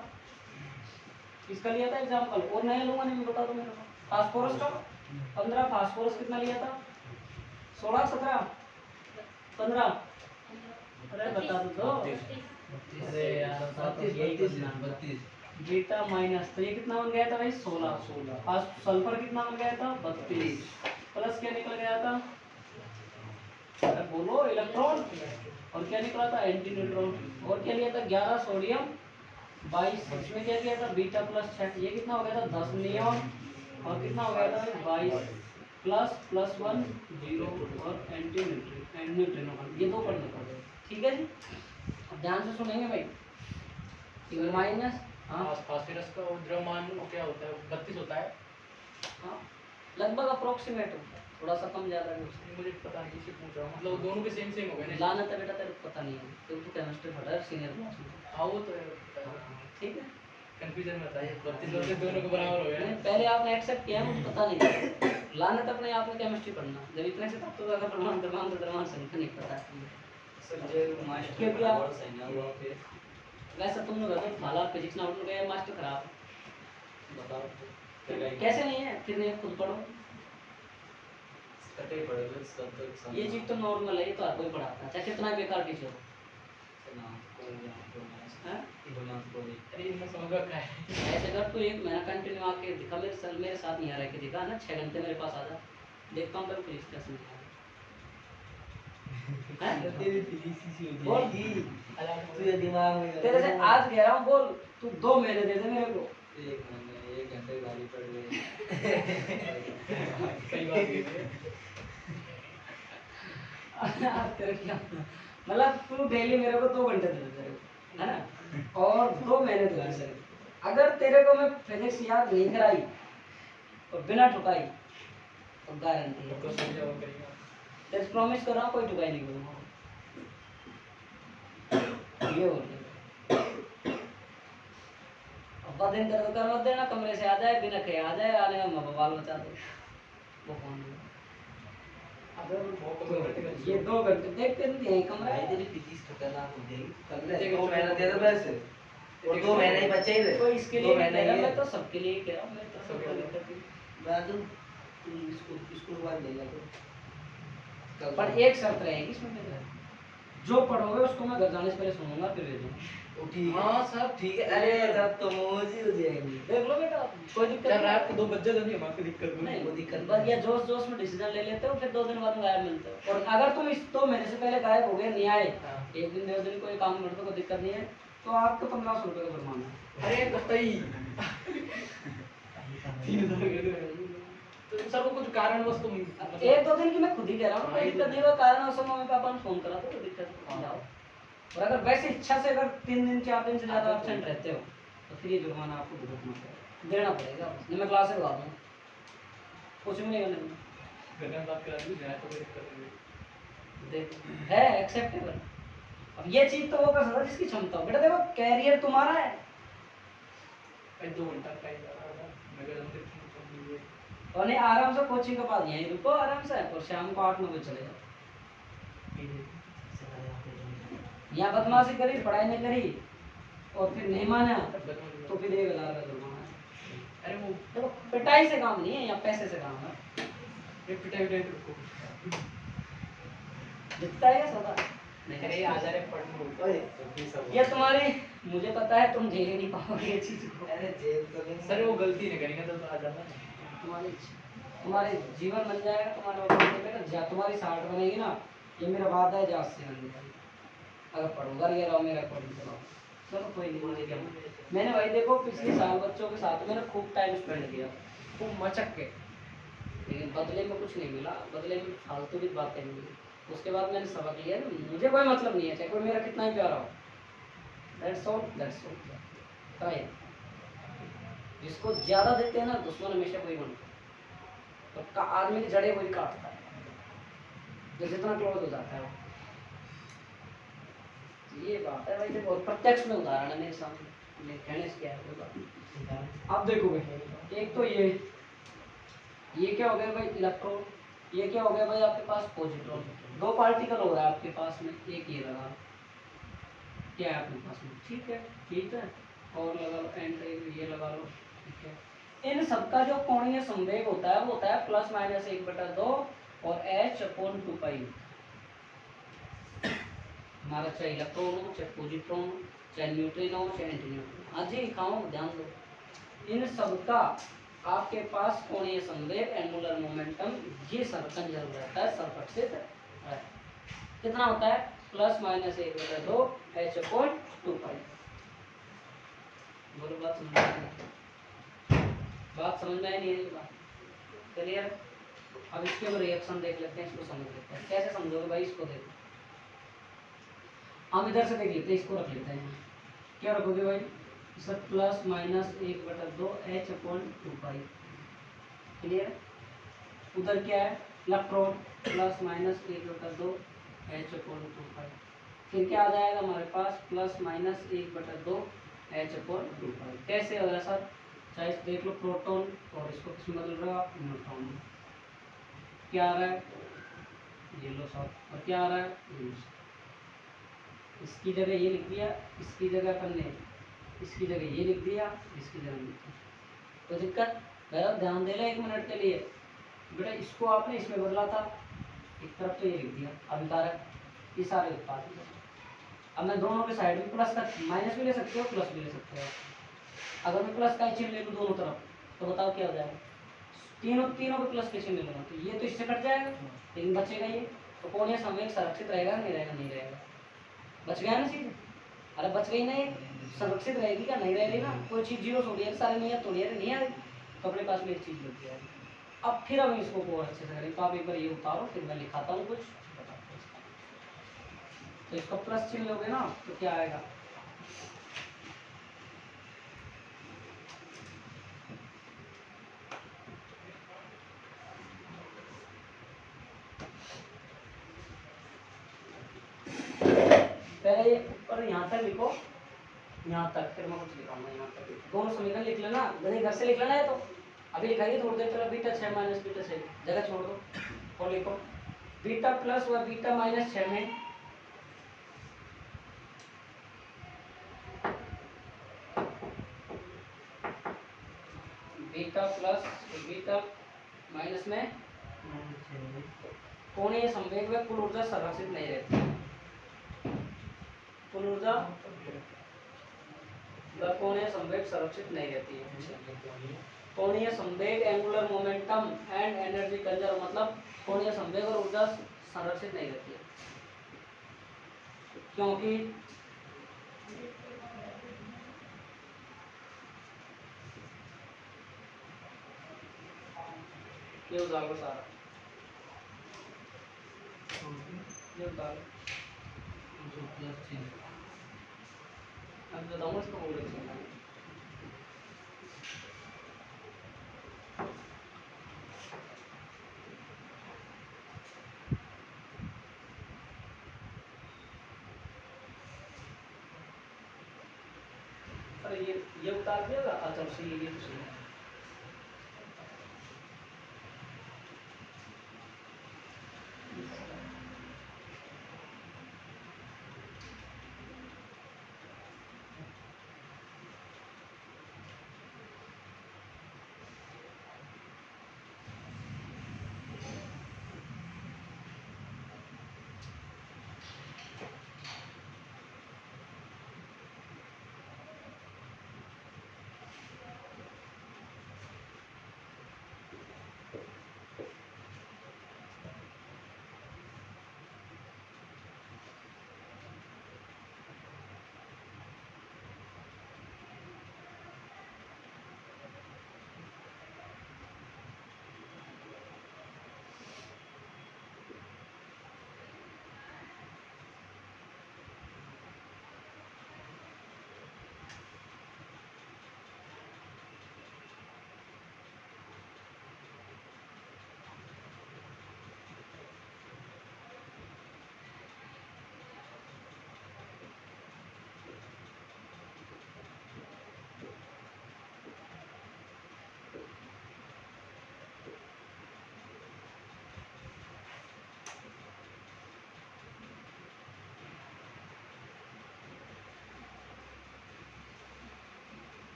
इसका लिया था एग्जाम्पल, और नया लूंगा नहीं, बता दो मेरे को। फास्फोरस का 15, फास्फोरस कितना लिया था? 16, 17, 15, अरे बता दो। अरे यार यही 32 बीटा माइनस, तो ये कितना बन गया था भाई? 16। आज सल्फर कितना बन गया था? 32। प्लस क्या निकल गया था? अरे बोलो, इलेक्ट्रॉन। और क्या निकला था? Anti neutron. और क्या लिया था? 11 सोडियम 22। इसमें क्या किया था? Beta plus 6। ये कितना हो गया था? 10 नियॉन। और कितना हो गया था? 22 प्लस 1 0 और एंटी न्यूट्रिनो। ये दो पढ़ने पड़े, ठीक है जी। अब ध्यान से सुनेंगे भाई। माइनस, हाँ फास्फोरस का द्रव्यमान क्या होता है? 32 होता है। हाँ, लगभग अप्रोक्सीमेट होता है, थोड़ा सा कम ज़्यादा भी हो सकता मुझे पता नहीं, किसी पूछ रहा हूँ, मतलब दोनों के सेम सेम हो गए है। ना? लानत है बेटा, तेरे को पता नहीं है, तो तू केमिस्ट्री पढ़ा है सीनियर क्लास में। हाँ वो तो है, ठीक है, कंफ्यूजन में था ये, 32 और 2 को बराबर हो गया। नहीं, पहले आपने एक्सेप्ट किया, मुझे पता नहीं था। लानत अपने आप में केमिस्ट्री पढ़ना, जब इतने से तब तो अगर प्रमाण द्रव्यमान से नहीं पता। क्योंकि आप वैसे तुम लोग तो भाला फिजिक्स ना उठ गए, मास्टर खराब। बताओ कैसे नहीं है? फिर नहीं खुद पढ़ो। कटे पड़े सब ये चीज तो नॉर्मल है, ये तो हर कोई पढ़ाता है, चाहे कितना बेकार टीचर हो। हैं? अरे इनमें समझ में क्या है? ऐसे कर, तू 1 महीना कंटिन्यू आके दिखा, मेरे साथ नहीं आ रहा है कि दिखा ना, 6 घंटे मेरे पास आ जा, देखता हूँ तेरे को फिजिक्स कैसे नहीं आ रहा है। तेरी फिजिक्स ही हो बोल। जाएगी। तुझे दिमाग में तेरे से आज कह रहा हूँ, बोल, तू 2 महीने दे दे मेरे को। 1 घंटे गाड़ी पड़ गई। सही बात है। तेरे क्या मतलब, तू डेली मेरे को 2 घंटे दे दे तेरे को, है ना, और 2 महीने दे दे। अगर तेरे को मैं फिजिक्स याद नहीं कराई और बिना ठुकाई, तो गारंटी है, तो समझा वो करेगा। तेरे प्रॉमिस कर रहा हूँ, कोई ठुकाई नहीं करूँगा। ये हो गया। अब दिन तेरे को कर मत देना, कमरे से आ जाए, बिना कहे आ जाए, आने में बवाल मचा दे। वो कौन है? ये 2 घंटे देखते नहीं है कमरा भाई है। तेरी फिजिक्स खतरनाक हो जाएगी। कल ले 2 महीना दे दे बस, और 2 महीने ही बचे ही कोई इसके लिए 2 नहीं महीने कह रहा, ही मैं तो सबके लिए कह रहा हूँ, मैं तो सबके लिए। दिक्कत नहीं। मैं तो स्कूल बाद ले लगा। पर एक शर्त रहेगी इसमें मेरे, जो पढ़ोगे उसको मैं घर जाने से पहले सुनूंगा, फिर भेजूंगा। ठीक है। हाँ सब ठीक है, अरे सब तो मौज ही हो जाएगी। देख लो बेटा, कोई दिक्कत चल रात को 2 बजे तो नहीं, हमारी दिक्कत नहीं। कोई दिक्कत बस ये जोश जोश में डिसीजन ले लेते हो, फिर 2 दिन बाद में गायब मिलते हो। और अगर तुम इस 2 महीने से पहले गायब हो गए, नहीं आए, हाँ। 1 दिन 2 दिन कोई काम कर दो, कोई दिक्कत नहीं है, तो आपको 1500 रुपये का जुर्माना है। अरे कतई तो सर वो कुछ कारणवश तुम 1-2 दिन की मैं खुद ही कह रहा हूँ, कोई दिक्कत नहीं, वो कारण उसमें मम्मी पापा ने फोन करा तो कोई दिक्कत नहीं, जाओ। और अगर वैसे इच्छा से अगर 3 दिन 4 दिन से ज़्यादा एब्सेंट रहते हो, तो फिर ये जुर्माना आपको भुगतना पड़ेगा, देना पड़ेगा। नहीं मैं क्लास से लगा दूँ, कुछ भी नहीं करने में। घर में बात करा दी जाए तो कोई दिक्कत नहीं। देख है एक्सेप्टेबल। अब ये चीज तो वो कर सकता है जिसकी क्षमता हो। बेटा देखो, कैरियर तुम्हारा है, भाई 2 घंटा का ही लगा था, मैं कह रहा हूँ और नहीं आराम से कोचिंग के पास यहीं रुको आराम से, और शाम को 8-9 बजे चले जाओ। यहाँ बदमाशी करी, पढ़ाई नहीं करी, और फिर नहीं माना, तो फिर 1000 का जुर्माना है। अरे वो देखो पिटाई से काम नहीं है, या पैसे से काम है। एक पिटाई रुको। जितना है सदा अरे आ जा रे पढ़ने। ओए ये तुम्हारी, मुझे पता है तुम झेल ही नहीं पाओगे ये चीज को। अरे जेल तो नहीं सर वो गलती नहीं करेंगे तो आ जाना। तुम्हारे जीवन बन जाएगा, तुम्हारी 60 बनेगी ना, ये मेरा वादा है, जात से अगर पढ़ोगा ये रहो, मेरा अकॉर्डिंग चलाओ। चलो कोई नहीं, मैंने भाई देखो पिछले साल बच्चों के साथ मैंने खूब टाइम स्पेंड किया, खूब मचक के, लेकिन बदले में कुछ नहीं मिला, बदले में फालतू की बातें मिली। उसके बाद मैंने सबक लिया ना, मुझे कोई मतलब नहीं है, चाहे कोई मेरा कितना ही प्यारा हो। That's all. जिसको ज्यादा देते हैं ना, दुश्मन हमेशा वही बनता है, और आदमी की जड़ें वही काटता है, जो जितना क्लोज हो जाता है वो। ये बात है भाई, देखो प्रत्यक्ष में उदाहरण है मेरे सामने, मैं कहने से क्या है कोई बात नहीं। अब देखो भाई, एक तो ये क्या हो गया भाई इलेक्ट्रॉन, ये क्या हो गया भाई आपके पास पॉजिट्रॉन। 2 पार्टिकल हो रहा है आपके पास में, एक ये लगा क्या है आपके पास में, ठीक है, और लगा लो एंड ये लगा लो। ठीक है। इन सबका जो कोणीय संवेग होता है वो होता है प्लस माइनस 1/2 और h/2 हमारा चाहे इलेक्ट्रॉन हो, चाहे पॉजिट्रॉन हो, चाहे न्यूट्रिन हो, चाहे एंटीन्यूट्रिन। आज ही लिखाओ, ध्यान दो। इन सबका आपके पास कोणीय संवेग एंगुलर मोमेंटम ये कंजर्व रहता है, संरक्षित रहता है। कितना होता है? Plus minus 1/2 h/2। बोलो, बात समझ में आई? बात समझ में आई नहीं आई? बात क्लियर? अब इसके ऊपर रिएक्शन देख लेते हैं, इसको समझ लेते हैं। कैसे समझोगे भाई? इसको देखो, हम इधर से देख लेते हैं, इसको रख लेते हैं। क्या रखोगे भाई? Sir plus minus 1/2 h/2। Clear? उधर क्या है? Electron plus minus 1/2 h/2। फिर क्या आ जाएगा हमारे पास? Plus minus 1/2 h/2। कैसे हो रहा है सर? चाहे देख लो, प्रोटॉन और इसको किसमें बदल रहा है? न्यूट्रॉन में। क्या आ रहा है? ये लो सर। और क्या आ रहा है? इसकी जगह ये लिख दिया, इसकी जगह अपन ने इसकी जगह ये लिख दिया, इसकी जगह लिख दिया। तो दिक्कत भैया, ध्यान दे ले 1 मिनट के लिए। बेटा इसको आपने इसमें बदला था, एक तरफ तो ये लिख दिया अभिकारक, ये सारे उत्पाद। अब मैं दोनों के साइड में प्लस का माइनस भी ले सकते हो, प्लस भी ले सकते हो। अगर मैं प्लस का चिन्ह ले लूँ दोनों तरफ, तो बताओ क्या हो जाएगा? तीनों पे प्लस के चिन्ह लूँगा तो ये तो इससे कट जाएगा, लेकिन बचेगा ये। तो कोणीय संवेग संरक्षित रहेगा? नहीं रहेगा? नहीं रहेगा। बच गया ना चीज? अरे बच गई ना, ये संरक्षित रहेगी क्या? नहीं रहेगी ना। कोई चीज जीरो थोड़ी है, सारे नहीं है थोड़ी है, नहीं आएगी। तो अपने पास में एक चीज बच जाएगी। अब फिर हम इसको और अच्छे से करें, तो आप एक बार ये उतारो, फिर मैं लिखाता हूँ कुछ, बताते हैं इसका। तो इसको प्लस चिन्ह लोगे ना, तो क्या आएगा? पहले ये ऊपर यहाँ तक लिखो, यहाँ तक, फिर मैं कुछ लिखाऊंगा यहाँ तक। दोनों समीकरण लिख लेना, गणित घर से लिख लेना है। तो अभी लिखाइए थोड़ी देर, चलो बीटा 6 माइनस बीटा 6 जगह छोड़ दो और लिखो बीटा प्लस व बीटा माइनस 6 में बीटा प्लस बीटा माइनस में कोणीय संवेग में कुल ऊर्जा संरक्षित नहीं रहती। कुल ऊर्जा कोणीय संवेग संरक्षित नहीं रहती है। कोणीय संवेग angular momentum and energy conserve, मतलब कोणीय संवेग और ऊर्जा संरक्षित नहीं रहती है, क्योंकि ये उदाहरण सारा ये उदाहरण अब बताऊंगा इसको बोल रही है। अरे ये उतार दिया था। अच्छा सही है, ये तो सही है।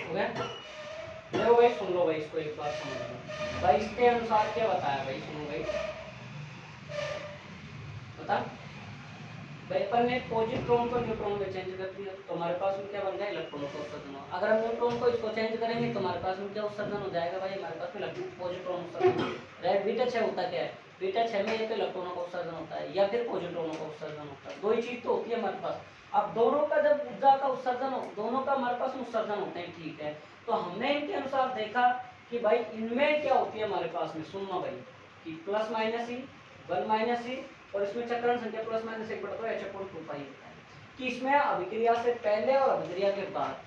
हो गया? देखो भाई सुन लो भाई, इसको एक बार समझ लो भाई। इसके अनुसार क्या बताया भाई, सुनो भाई, बता भाई। अपन ने पॉजिट्रॉन को न्यूट्रॉन में चेंज कर दिया तो हमारे पास में क्या बन गया, इलेक्ट्रॉन का उत्सर्जन हो। अगर हम न्यूट्रॉन को इसको चेंज करेंगे तो हमारे पास में क्या उत्सर्जन हो जाएगा भाई, हमारे पास में पॉजिट्रॉन उत्सर्जन। राइट, बीटा 6 होता क्या है, बीटा 6 में ये तो इलेक्ट्रॉनों का उत्सर्जन होता है या फिर पॉजिट्रॉनों का उत्सर्जन होता है, दो ही चीज तो होती है हमारे पास। अब दोनों का जब ऊर्जा का उत्सर्जन हो, दोनों का हमारे पास उत्सर्जन होते हैं, ठीक है। तो हमने इनके अनुसार देखा कि भाई इनमें क्या होती है हमारे पास में, सुनना भाई, कि प्लस माइनस ही, 1 माइनस ही, और इसमें चक्रण संख्या प्लस माइनस 1/2 पाई होता है, कि इसमें अभिक्रिया से पहले और अभिक्रिया के बाद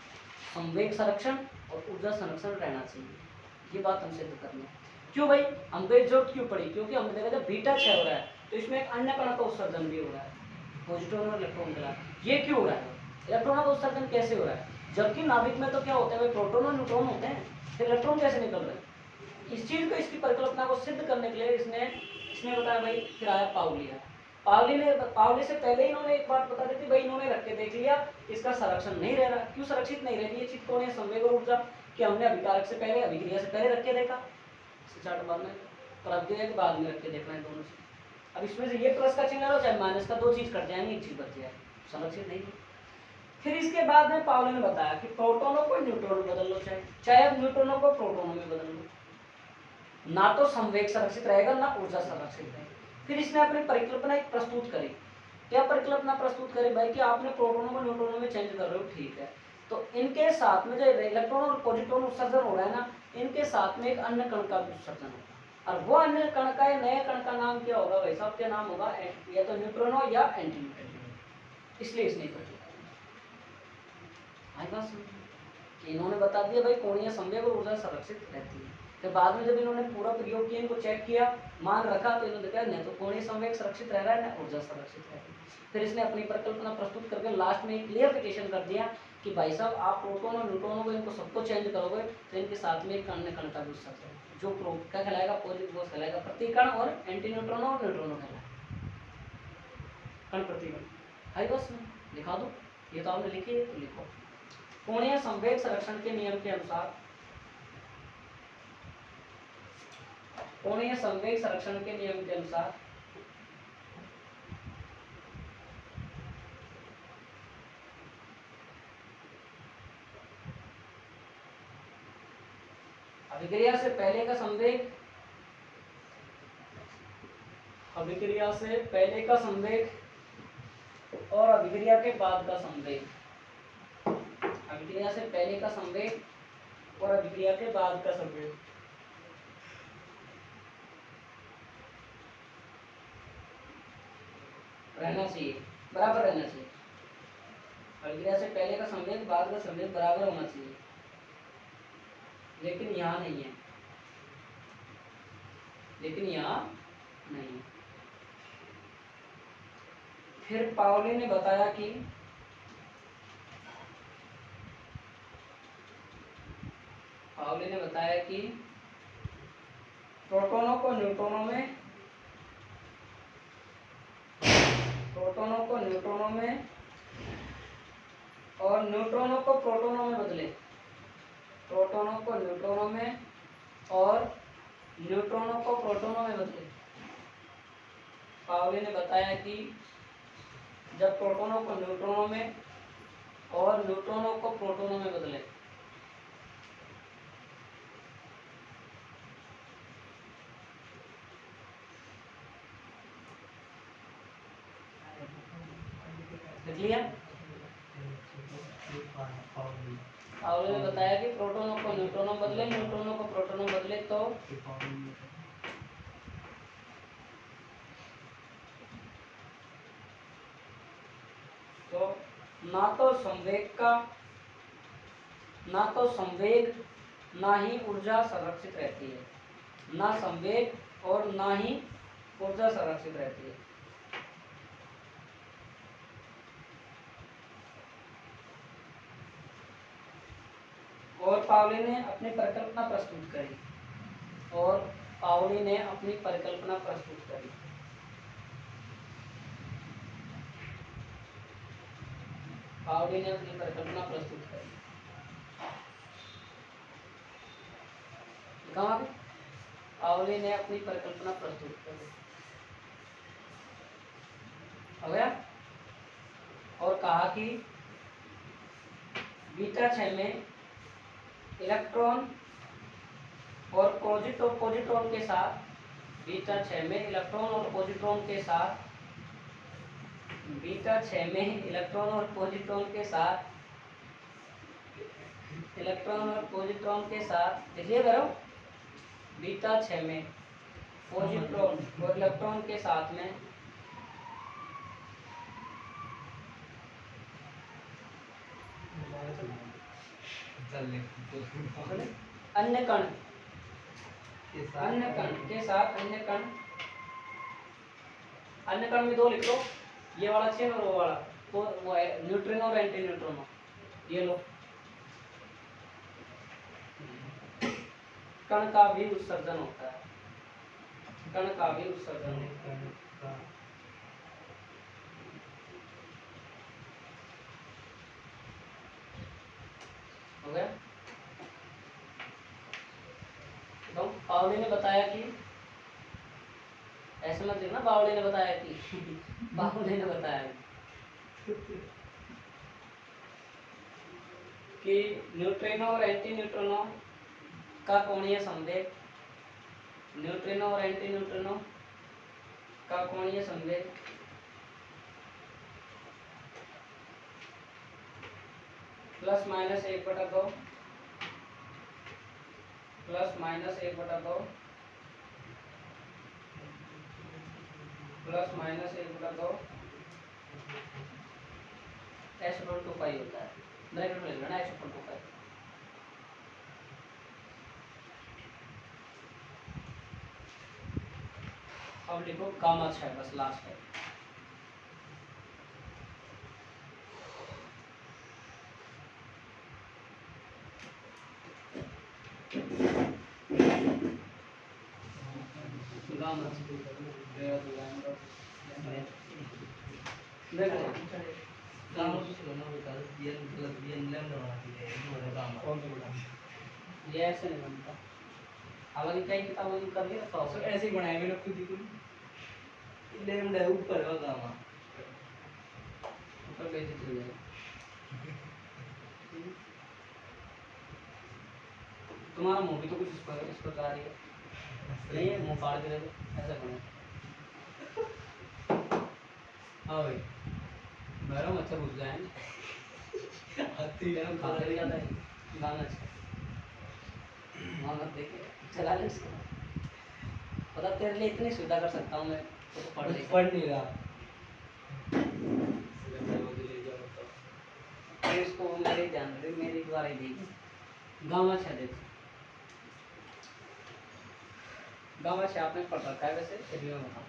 संवेग संरक्षण और ऊर्जा संरक्षण रहना चाहिए। ये बात हम सिद्ध करनी है। क्यों भाई, हमको एक जरूरत क्यों पड़ी, क्योंकि हमने देखा जब बीटा 6 हो रहा है तो इसमें एक अन्य कण का उत्सर्जन भी हो रहा है, पॉजिट्रॉन और इलेक्ट्रॉन का। ये क्यों हो रहा है, इलेक्ट्रॉनों का उत्सर्जन कैसे हो रहा है, जबकि नाभिक में तो क्या होता है भाई, प्रोटॉन और न्यूट्रॉन होते हैं, फिर इलेक्ट्रॉन कैसे निकल रहे हैं। इस चीज को, इसकी परिकल्पना को सिद्ध करने के लिए इसने बताया भाई, फिर आया पाउली। पावली से पहले इन्होंने एक बात बता दी थी भाई, इन्होंने रख के देख लिया इसका संरक्षण नहीं रह रहा। क्यों संरक्षित नहीं रह रही ये चीज, कौन है, संवेग और ऊर्जा, कि हमने अभिकारक से पहले, अभिक्रिया से पहले रख के देखा, चार्ट बाद में, और अभिक्रिया के बाद में रख के देखना है दोनों चीज। अब इसमें से ये प्लस का चिन्ह लो चाहे माइनस का, दो चीज कट जाएंगे, एक चीज बच जाएगी, संरक्षित नहीं है। फिर इसके बाद में पावली ने बताया कि प्रोटोनों को न्यूट्रॉन में बदल लो, चाहे अब न्यूट्रॉनों को प्रोटोनों में बदल लो, ना तो संवेग संरक्षित रहेगा ना ऊर्जा संरक्षित रहेगी। फिर इसने अपनी परिकल्पना एक प्रस्तुत करी। क्या परिकल्पना प्रस्तुत करी भाई, कि आपने प्रोटोनों को न्यूट्रॉनों में चेंज कर रहे हो, ठीक है, तो इनके साथ में जो इलेक्ट्रॉन और पॉजिट्रॉन उत्सर्जन हो रहा है ना, इनके साथ में एक अन्य कण का भी उत्सर्जन होगा, और वो अन्य कण का, नए कण का नाम क्या होगा भाई साहब, क्या नाम होगा, या तो न्यूट्रॉन हो या एंटी न्यूट्रॉन। इसलिए इसने इन्होंने बता दिया भाई कोणीय संवेग और ऊर्जा संरक्षित रहती है। फिर बाद में जब इन्होंने पूरा प्रयोग किया, इनको चेक किया, मान रखा, तो इन्होंने देखा नहीं तो कोणीय संवेग सुरक्षित रह रहा है ना ऊर्जा संरक्षित रह रही है। फिर इसने अपनी परिकल्पना प्रस्तुत करके लास्ट में क्लियरिफिकेशन कर दिया कि भाई साहब आप प्रोटॉन और न्यूट्रॉनों को, इनको सबको चेंज करोगे तो इनके साथ में एक अन्य कण का भी उत्सर्जन, जो क्या कहलाएगा, पॉजिटिव वो कहलाएगा प्रतिकण, और एंटी न्यूट्रॉन और न्यूट्रॉनों कहलाएगा कण प्रतिकण। हाई बस में लिखा दो, ये तो आपने लिखी है तो लिखो। कोणीय संवेग संरक्षण के नियम के अनुसार, कोणीय संवेग संरक्षण के नियम के अनुसार अभिक्रिया से पहले का संवेग, अभिक्रिया से पहले का संवेग और अभिक्रिया के बाद का संवेग, अभिक्रिया से पहले का संवेग और अभिक्रिया के बाद का संवेग रहना चाहिए, बराबर रहना चाहिए। अभिक्रिया से पहले का संवेग, बाद का संवेग बराबर होना चाहिए, लेकिन यहाँ नहीं है, लेकिन यहाँ नहीं है। फिर पाउली ने बताया कि प्रोटॉनों को न्यूट्रॉनों में, प्रोटॉनों को न्यूट्रॉनों में और न्यूट्रॉनों को प्रोटॉनों में बदले, प्रोटॉनों को न्यूट्रॉनों में और न्यूट्रॉनों को प्रोटॉनों में बदले। पाउली ने बताया कि जब प्रोटॉनों को न्यूट्रॉनों में और न्यूट्रॉनों को प्रोटॉनों में बदले, लिख लिया। पाउली ने बताया कि प्रोटॉनों को न्यूट्रॉनों बदले, न्यूट्रॉनों को प्रोटॉनों बदले, तो ना तो संवेग ना ही ऊर्जा संरक्षित रहती है, ना संवेग और ना ही ऊर्जा संरक्षित रहती है। और पाउली ने अपनी परिकल्पना प्रस्तुत करी, और पाउली ने अपनी परिकल्पना प्रस्तुत करी। पाउली ने अपनी परिकल्पना प्रस्तुत करी। गामा भी पाउली ने अपनी परिकल्पना प्रस्तुत कर दी। हो गया। और कहा कि बीटा 6 में इलेक्ट्रॉन और पॉजिट्रॉन के साथ, बीटा 6 में इलेक्ट्रॉन और पॉजिट्रॉन के साथ, बीटा 6 में इलेक्ट्रॉन और पॉजिट्रॉन के साथ, इलेक्ट्रॉन और पॉजिट्रॉन के साथ लिखिए करो, बीटा 6 में पॉजिट्रॉन और इलेक्ट्रॉन के साथ में अन्य कण के साथ, अन्य कण में दो लिख लो, ये वाला चेन और वो वाला, तो वो है न्यूट्रिनो और एंटी न्यूट्रिनो, ये लो। कण का भी उत्सर्जन होता है, कण का भी उत्सर्जन होता है। हो गया। तो पावले ने बताया कि ऐसे मत लिखना, बावले ने बताया कि बावले ने बताया कि न्यूट्रिनो और एंटी न्यूट्रिनो का कोणीय संवेग, न्यूट्रिनो और एंटी न्यूट्रिनो का कोणीय संवेग ±1/2, ±1/2, ±1/2 h/2π होता है। ब्रैकेट में लिख लेना h/2π। अब लिखो गामा 6 बस लास्ट है। गामा ये ऐसे नहीं बनता। हालांकि कई किताबों में कर दिया था, ऐसे ही बनाए मैंने खुद ही कोई लैम्डा ऊपर का गामा ऊपर कैसे चल जाएगा। तुम्हारा मुंह भी तो कुछ इस प्रकार ही है, नहीं है मुंह फाड़ के दे दो ऐसा करो। हाँ भाई मेरा मच्छर घुस जाए हाथी तेरा खाते भी जाता है गाना। वहाँ मत देखे चला ले इसको, पता तेरे लिए इतनी सुविधा कर सकता हूँ मैं, तो पढ़ नहीं रहा। इसको मेरे ध्यान दे, मेरे द्वारा ही देगी। गामा 6 देखो, गामा 6 आपने पढ़ रखा है वैसे, फिर मैं बताऊँ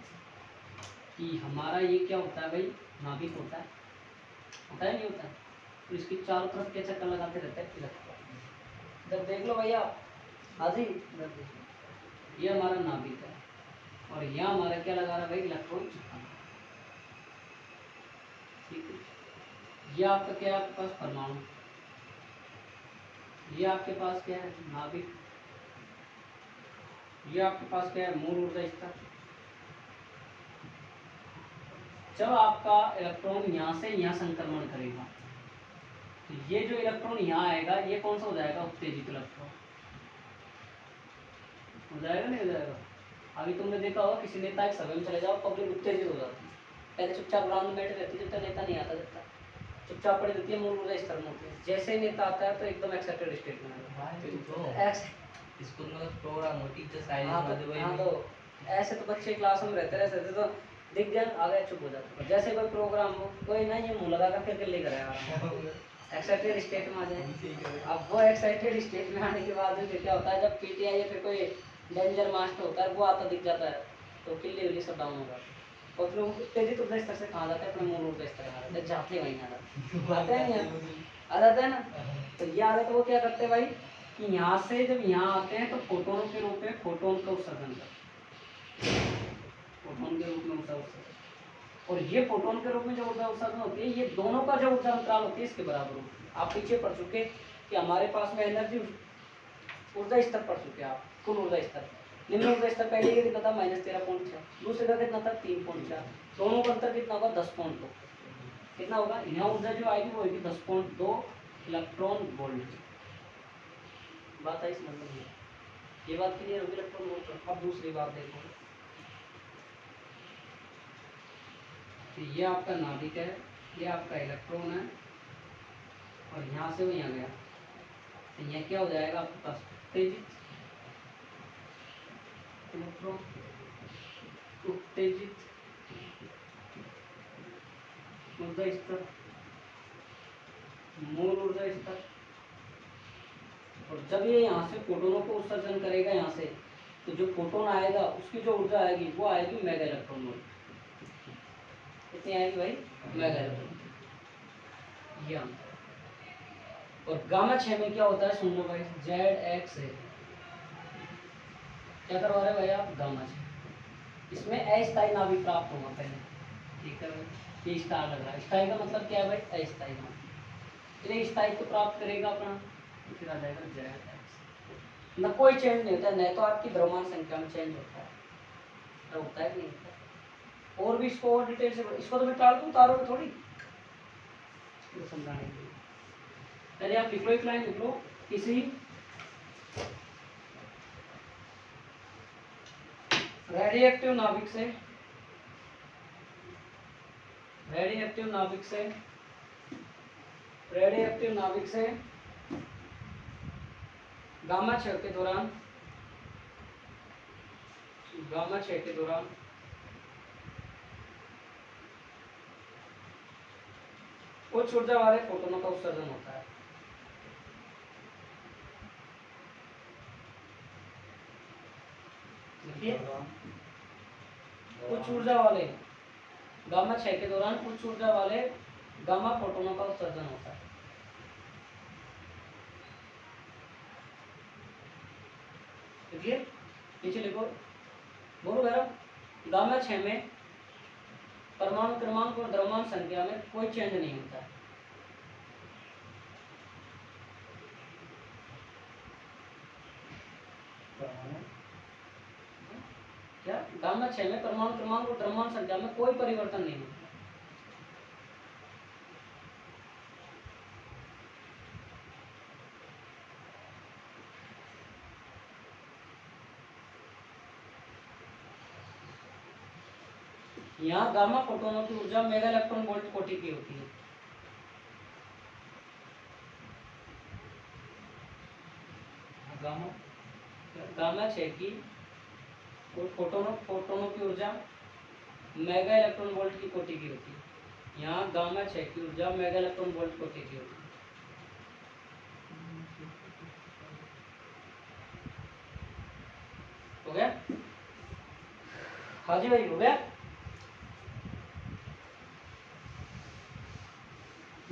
कि हमारा ये क्या होता है भाई, नाभिक होता है नहीं होता है, तो इसकी चारों तरफ क्या चक्कर लगाते रहते हैं इलेक्ट्रॉन। इधर देख लो भैया, हाजी इधर देखो, ये हमारा नाभिक है और यहाँ हमारा क्या लगा रहा है भाई, इलेक्ट्रॉन चिपका। ठीक है, ये आपका क्या है, आपके पास परमाणु, ये आपके पास क्या है नाभिक, ये आपके पास क्या है मूल ऊर्जा स्तर। जब आपका इलेक्ट्रॉन यहाँ से यहाँ संक्रमण करेगा तो ये जो इलेक्ट्रॉन यहाँ आएगा, ये कौन सा हो जाएगा, उत्तेजित इलेक्ट्रॉन हो जाएगा, नहीं हो जाएगा। अभी तुमने देखा होगा किसी नेता के सभा में चले जाओ, पब्लिक उत्तेजित हो जाती है, पहले चुपचाप ग्राउंड में बैठे रहती है, जब तक नेता नहीं आता, जब तक चुपचाप पड़ी रहती है, मूल ऊर्जा स्तर में होती है। जैसे ही नेता आता है तो एकदम एक्साइटेड स्टेट में स्कूल में प्रोग्राम हो, टीचर हाँ तो ऐसे तो बच्चे क्लास में रहते रहते तो दिख गया आ गया, चुप हो जाते। जैसे कोई प्रोग्राम हो, कोई ना ये मुँह लगा कर फिर लेकर आया, एक्साइटेड स्टेट में आ जाए। अब वो एक्साइटेड स्टेट में आने के बाद फिर क्या होता है, जब पीटीआई या फिर कोई डेंजर मास्टर होता है वो आता दिख जाता है, तो किल्ली उल्ली सब डाउन होगा और फिर उत्तेजित ऊर्जा स्तर से कहाँ जाता है, अपने मूल ऊर्जा स्तर में जाते, जाते वहीं आते हैं आ जाते हैं ना। तो ये आदत वो क्या करते हैं भाई कि यहाँ से जब यहाँ आते हैं तो फोटोन के रूप में फोटोन का उत्सर्जन करते हैं, फोटोन के रूप में ऊर्जा उत्सर्जन। और ये फोटोन के रूप में जो ऊर्जा उत्सर्जन होती है, ये दोनों का जो ऊर्जा अंतराल होती है इसके बराबर होती है। आप पीछे पढ़ चुके कि हमारे पास में एनर्जी ऊर्जा स्तर पढ़ चुके आप कुल ऊर्जा स्तर। निम्न ऊर्जा स्तर पहले ये कितना था -13.6, दूसरे का कितना था 3.4, दोनों का अंतर कितना होगा 10.2। कितना होगा यहाँ ऊर्जा जो आएगी वो होगी 10.2 इलेक्ट्रॉन वोल्ट। बात आई समझ में? ये बात क्लियर होगी इलेक्ट्रॉन वोल्ट। अब दूसरी बात देखो, तो ये आपका नाभिक है, ये आपका इलेक्ट्रॉन है, और यहाँ से वो यहाँ गया, तो यह क्या हो जाएगा आपके पास उत्तेजित इलेक्ट्रॉन, उत्तेजित ऊर्जा स्तर, मूल ऊर्जा स्तर। और जब ये यहाँ से फोटोनों को उत्सर्जन करेगा यहाँ से, तो जो फोटोन आएगा उसकी जो ऊर्जा आएगी वो आएगी मेगा इलेक्ट्रॉन वोल्ट। कितनी आएगी भाई? Mega electron. ये अंतर। और गामा 6 में क्या होता है सुन लो भाई, ZX है। क्या करवा रहे भाई आप? गामा 6। इसमें अस्थायी नाभिक प्राप्त होगा पहले, ठीक है भाई? ये स्टार लग रहा है, स्टार का मतलब क्या है भाई? अस्थायी नाभिक। फिर स्थायित्व तो प्राप्त करेगा अपना, तो फिर आ जाएगा ZX। ना कोई चेंज नहीं होता है, नहीं तो आपकी द्रव्यमान संख्या में चेंज होता है, तो होता है कि नहीं होता? और भी इसको और डिटेल से, इसको तो मैं टाल दूँ, उतारोगे थोड़ी, तो समझाने के लिए पहले आप लिख लो, एक लाइन लिख लो। किसी रेडियोएक्टिव नाभिक से, रेडियोएक्टिव नाभिक से, रेडियोएक्टिव नाभिक से गामा 6 के दौरान, गामा 6 के दौरान उच्च ऊर्जा वाले फोटोनों का उत्सर्जन होता है। देखिए, उच्च ऊर्जा वाले गामा 6 के दौरान उच्च ऊर्जा वाले गामा फोटोनों का उत्सर्जन होता है। देखिए नीचे लिखो, बोलो भैरव। गामा 6 में परमाणु क्रमांक और द्रव्यमान संख्या में कोई चेंज नहीं होता है। क्या? गामा 6 में परमाणु क्रमांक और द्रव्यमान संख्या में कोई परिवर्तन नहीं होता। यहाँ गामा फोटोनों की ऊर्जा मेगा इलेक्ट्रॉन वोल्ट कोटि की होती है। गामा 6 की फोटोनों की ऊर्जा मेगा इलेक्ट्रॉन वोल्ट की कोटि की होती है। यहाँ गामा 6 की ऊर्जा मेगा इलेक्ट्रॉन वोल्ट कोटि की होती है। हो गया? हाँ जी भाई, हो गया?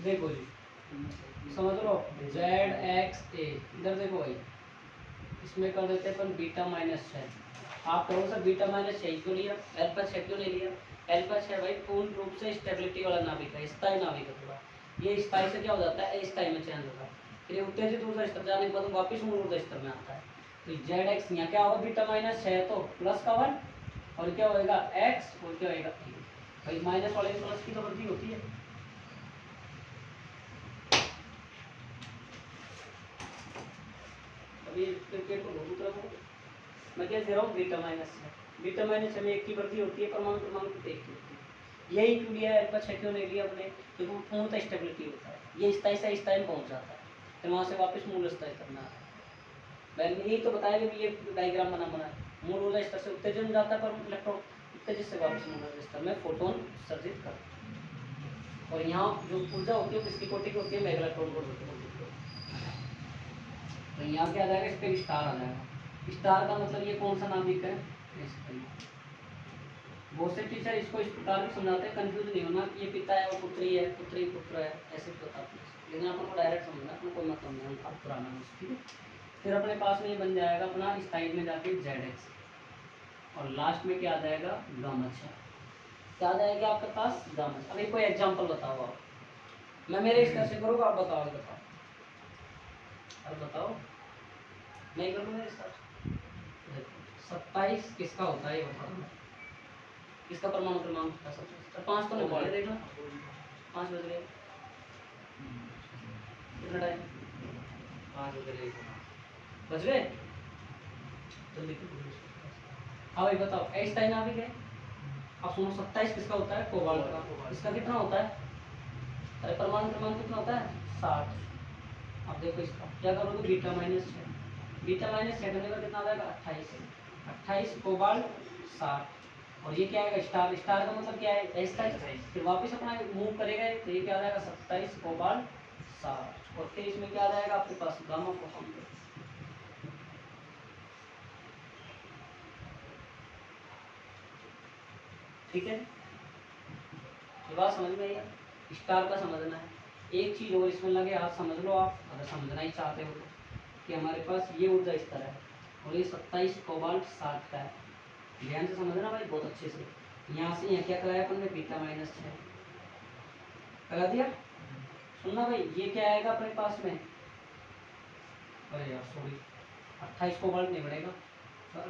देखो जी, समझ लो, ZXA। इधर देखो भाई, इसमें कर देते हैं अपन बीटा -6। आप कहो सर बीटा -6 क्यों लिया, अल्फा 6 क्यों नहीं लिया? अल्फा 6 भाई पूर्ण रूप से स्टेबिलिटी वाला नाभिक है, स्थायी नाभिक है थोड़ा। ये स्थायी से क्या हो जाता है? अस्थायी में चेंज होता है। फिर ये उत्तेजित ऊर्जा स्तर जाने के बाद वापिस मूल ऊर्जा स्तर में आता है। तो ZX यहाँ क्या होगा? बीटा -6 तो प्लस का 1, और क्या होएगा? X, और क्या होएगा? भाई माइनस वाले प्लस की तो वृद्धि होती है। अभी क्रिकेट को बहुत तरह मैं क्या दे रहा हूँ? बीटा -6। बीटा -6 में 1 की वृद्धि होती है, परमाणु क्रमांक 1 की होती है। यही क्यों लिया है? अल्फा 6 क्यों नहीं लिया अपने? क्योंकि वो पूर्णतः स्टेबिलिटी होता है, ये स्थायी से स्थायी में पहुंच जाता है, फिर वहाँ से वापस मूल स्तर करना है। मैंने यही तो बताया कि ये डायग्राम बना मूल ऊर्जा स्तर से उत्तेजन में जाता है, पर इलेक्ट्रॉन उत्तेजित से वापस मूल ऊर्जा स्तर में फोटोन सर्जित करता है। और यहाँ जो ऊर्जा होती है किसकी कोटि की होती है? मेगा इलेक्ट्रॉन वोल्ट की। तो यहाँ क्या आ जाएगा? इस पर स्टार आ जाएगा। स्टार का मतलब ये कौन सा नाभिक है? बहुत से टीचर इसको इस प्रकार भी समझाते हैं, कंफ्यूज नहीं होना, ये पिता है और पुत्री है, पुत्री पुत्र है, ऐसे बताते हैं। लेकिन आपको डायरेक्ट समझना, अपना कोई मतलब नहीं, अब पुराना है, ठीक है? फिर अपने पास में ये बन जाएगा अपना स्थायी में जाके ZX, और लास्ट में क्या आ जाएगा? गामा 6। क्या आ जाएगा आपके पास? गामा 6। अभी कोई एग्जाम्पल बताओ आप, मैं मेरे स्तर से करूँगा, आप बताओ, बताओ, अब बताओ, नहीं करूँगा मेरे स्तर से। 27 किसका होता है ये बता दो, किसका परमाणु क्रमांक होता है 27? 5 तो नहीं बज रहे, देख लो 5 बज रहे, कितना टाइम 5 बज रहे हैं। बज गए, जल्दी करो। हाँ भाई बताओ, आइंस्टाइन नाभिक है। अब सुनो 27 किसका होता है, कोबाल्ट का। इसका कितना होता है, अरे परमाणु क्रमांक कितना होता है 60। अब देखो इसका क्या करोगे, बीटा माइनस 6, बीटा माइनस 6 करने पर कितना आ जाएगा 28, 28 कोबाल्ट 60। और ये क्या है स्टार, स्टार का मतलब क्या है S, फिर वापस अपना मूव करेगा तो ये क्या आ जाएगा 27 कोबाल्ट 60। और फिर इसमें क्या आ जाएगा आपके पास गामा फोटॉन। ठीक है, ये बात समझ में आई। स्टार का समझना है। एक चीज और इसमें लगे हाथ समझ लो आप, अगर समझना ही चाहते हो तो, कि हमारे पास ये ऊर्जा इस तरह है और ये 27 कोबाल्ट 60 का है। ध्यान से समझना भाई बहुत अच्छे से। यहाँ से यहाँ क्या कराया अपन ने, बीटा माइनस 6 करा दिया। सुनना भाई, ये क्या आएगा अपने पास में, अरे यार सॉरी 28 कोबाल्ट नहीं बढ़ेगा,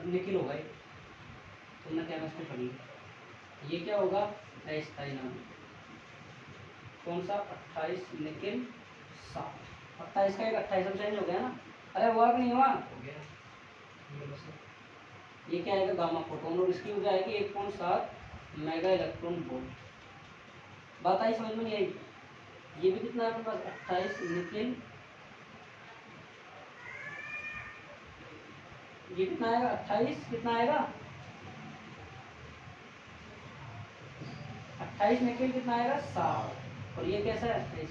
निकिल होगा ये, तुमने केमिस्ट्री पढ़ी है। ये क्या होगा अस्थायी नाभिक, कौन सा 28 निकिल 60। 28 का एक 28 में चेंज हो गया ना, अरे हुआ कि नहीं हुआ, हो गया। ये क्या आएगा गामा फोटोन और इसकी ऊर्जा आएगी 1.7 मेगा इलेक्ट्रॉन वोल्ट। बात आई समझ में नहीं आई। ये भी कितना है आपके पास 28 निकिल, ये कितना आएगा 28 कितना आएगा 28 निकिल कितना आएगा 7। और ये कैसा है 28।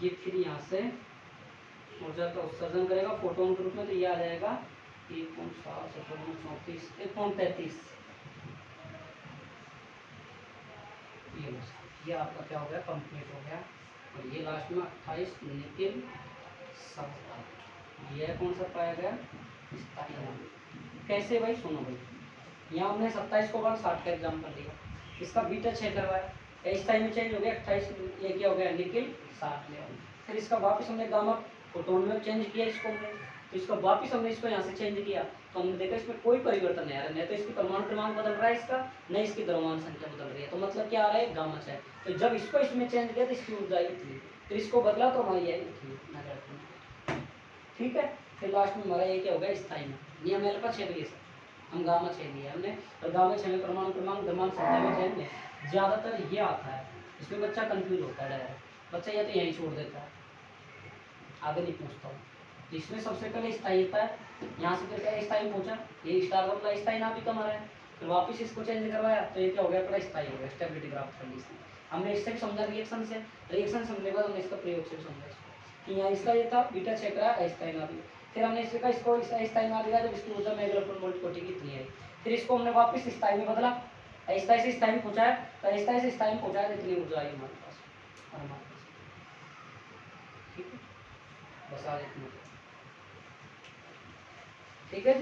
ये फिर यहाँ से ऊर्जा का उत्सर्जन करेगा फोटोन के रूप में, तो ये आ जाएगा 1.7 1.33। ये आपका क्या हो गया, कंप्लीट हो गया। और ये लास्ट में 28 निकिल 7। ये कौन सा पाया गया, स्थायी नाभिक। कैसे भाई, सुनो भाई, यहाँ हमने 27 को बाद 60 का एग्जाम्पल लिया, इसका बीटा 6 करवाया, इस टाइम में चेंज हो गया 28, ये क्या हो गया निकिल 60 ले आए। फिर इसका वापस हमने गामा फोटोन में चेंज किया इसको हमने, तो इसका वापस हमने इसको यहाँ से चेंज किया, तो हमने देखा इसमें कोई परिवर्तन नहीं आ रहा है, न तो इसकी परमाणु क्रमांक बदल रहा है इसका, न इसकी द्रव्यमान संख्या बदल रही है। तो मतलब क्या आ रहा है गामा 6। तो जब इसको इसमें चेंज किया तो इसकी ऊर्जा आई थी, तो इसको बदला तो हमारी आई थी। ठीक है, फिर लास्ट में हमारा ये क्या हो गया स्थायी में, ये हमारे पास 6 दिए, हम गामा 6 दिया हमने, और गामा 6 में परमाणु क्रमांक द्रव्यमान संख्या में चेंज में ज़्यादातर ये आता है, इसमें बच्चा कंफ्यूज होता है डायरेक्ट, बच्चा या तो यहीं छोड़ देता है, आगे नहीं पूछता हूँ। तो इसमें सबसे पहले स्थायीता है, यहाँ से फिर क्या स्थायी पूछा, ये स्टार वाला स्थायी नाभिक हमारा है, फिर वापस इसको चेंज करवाया तो ये क्या हो गया अपना स्थायी हो गया, स्टेबिलिटी प्राप्त कर ली इसने। हमने इससे भी समझा रिएक्शन से, रिएक्शन समझने के बाद हमने इसका प्रयोग से भी समझा कि यहाँ इसका ये था बीटा 6 करा अस्थायी नाभिक, फिर हमने इसका इसको अस्थायी नाभिक जब इसकी ऊर्जा में इलेक्ट्रॉन वोल्ट कोटि की इतनी है, फिर इसको हमने वापस स्थायी में बदला, अस्थायी से स्थायी में पहुंचाया, तो अस्थायी से स्थायी में पहुंचाया तो इतनी ऊर्जा आई हमारे पास। ठीक है, बस आज इतना। ठीक है।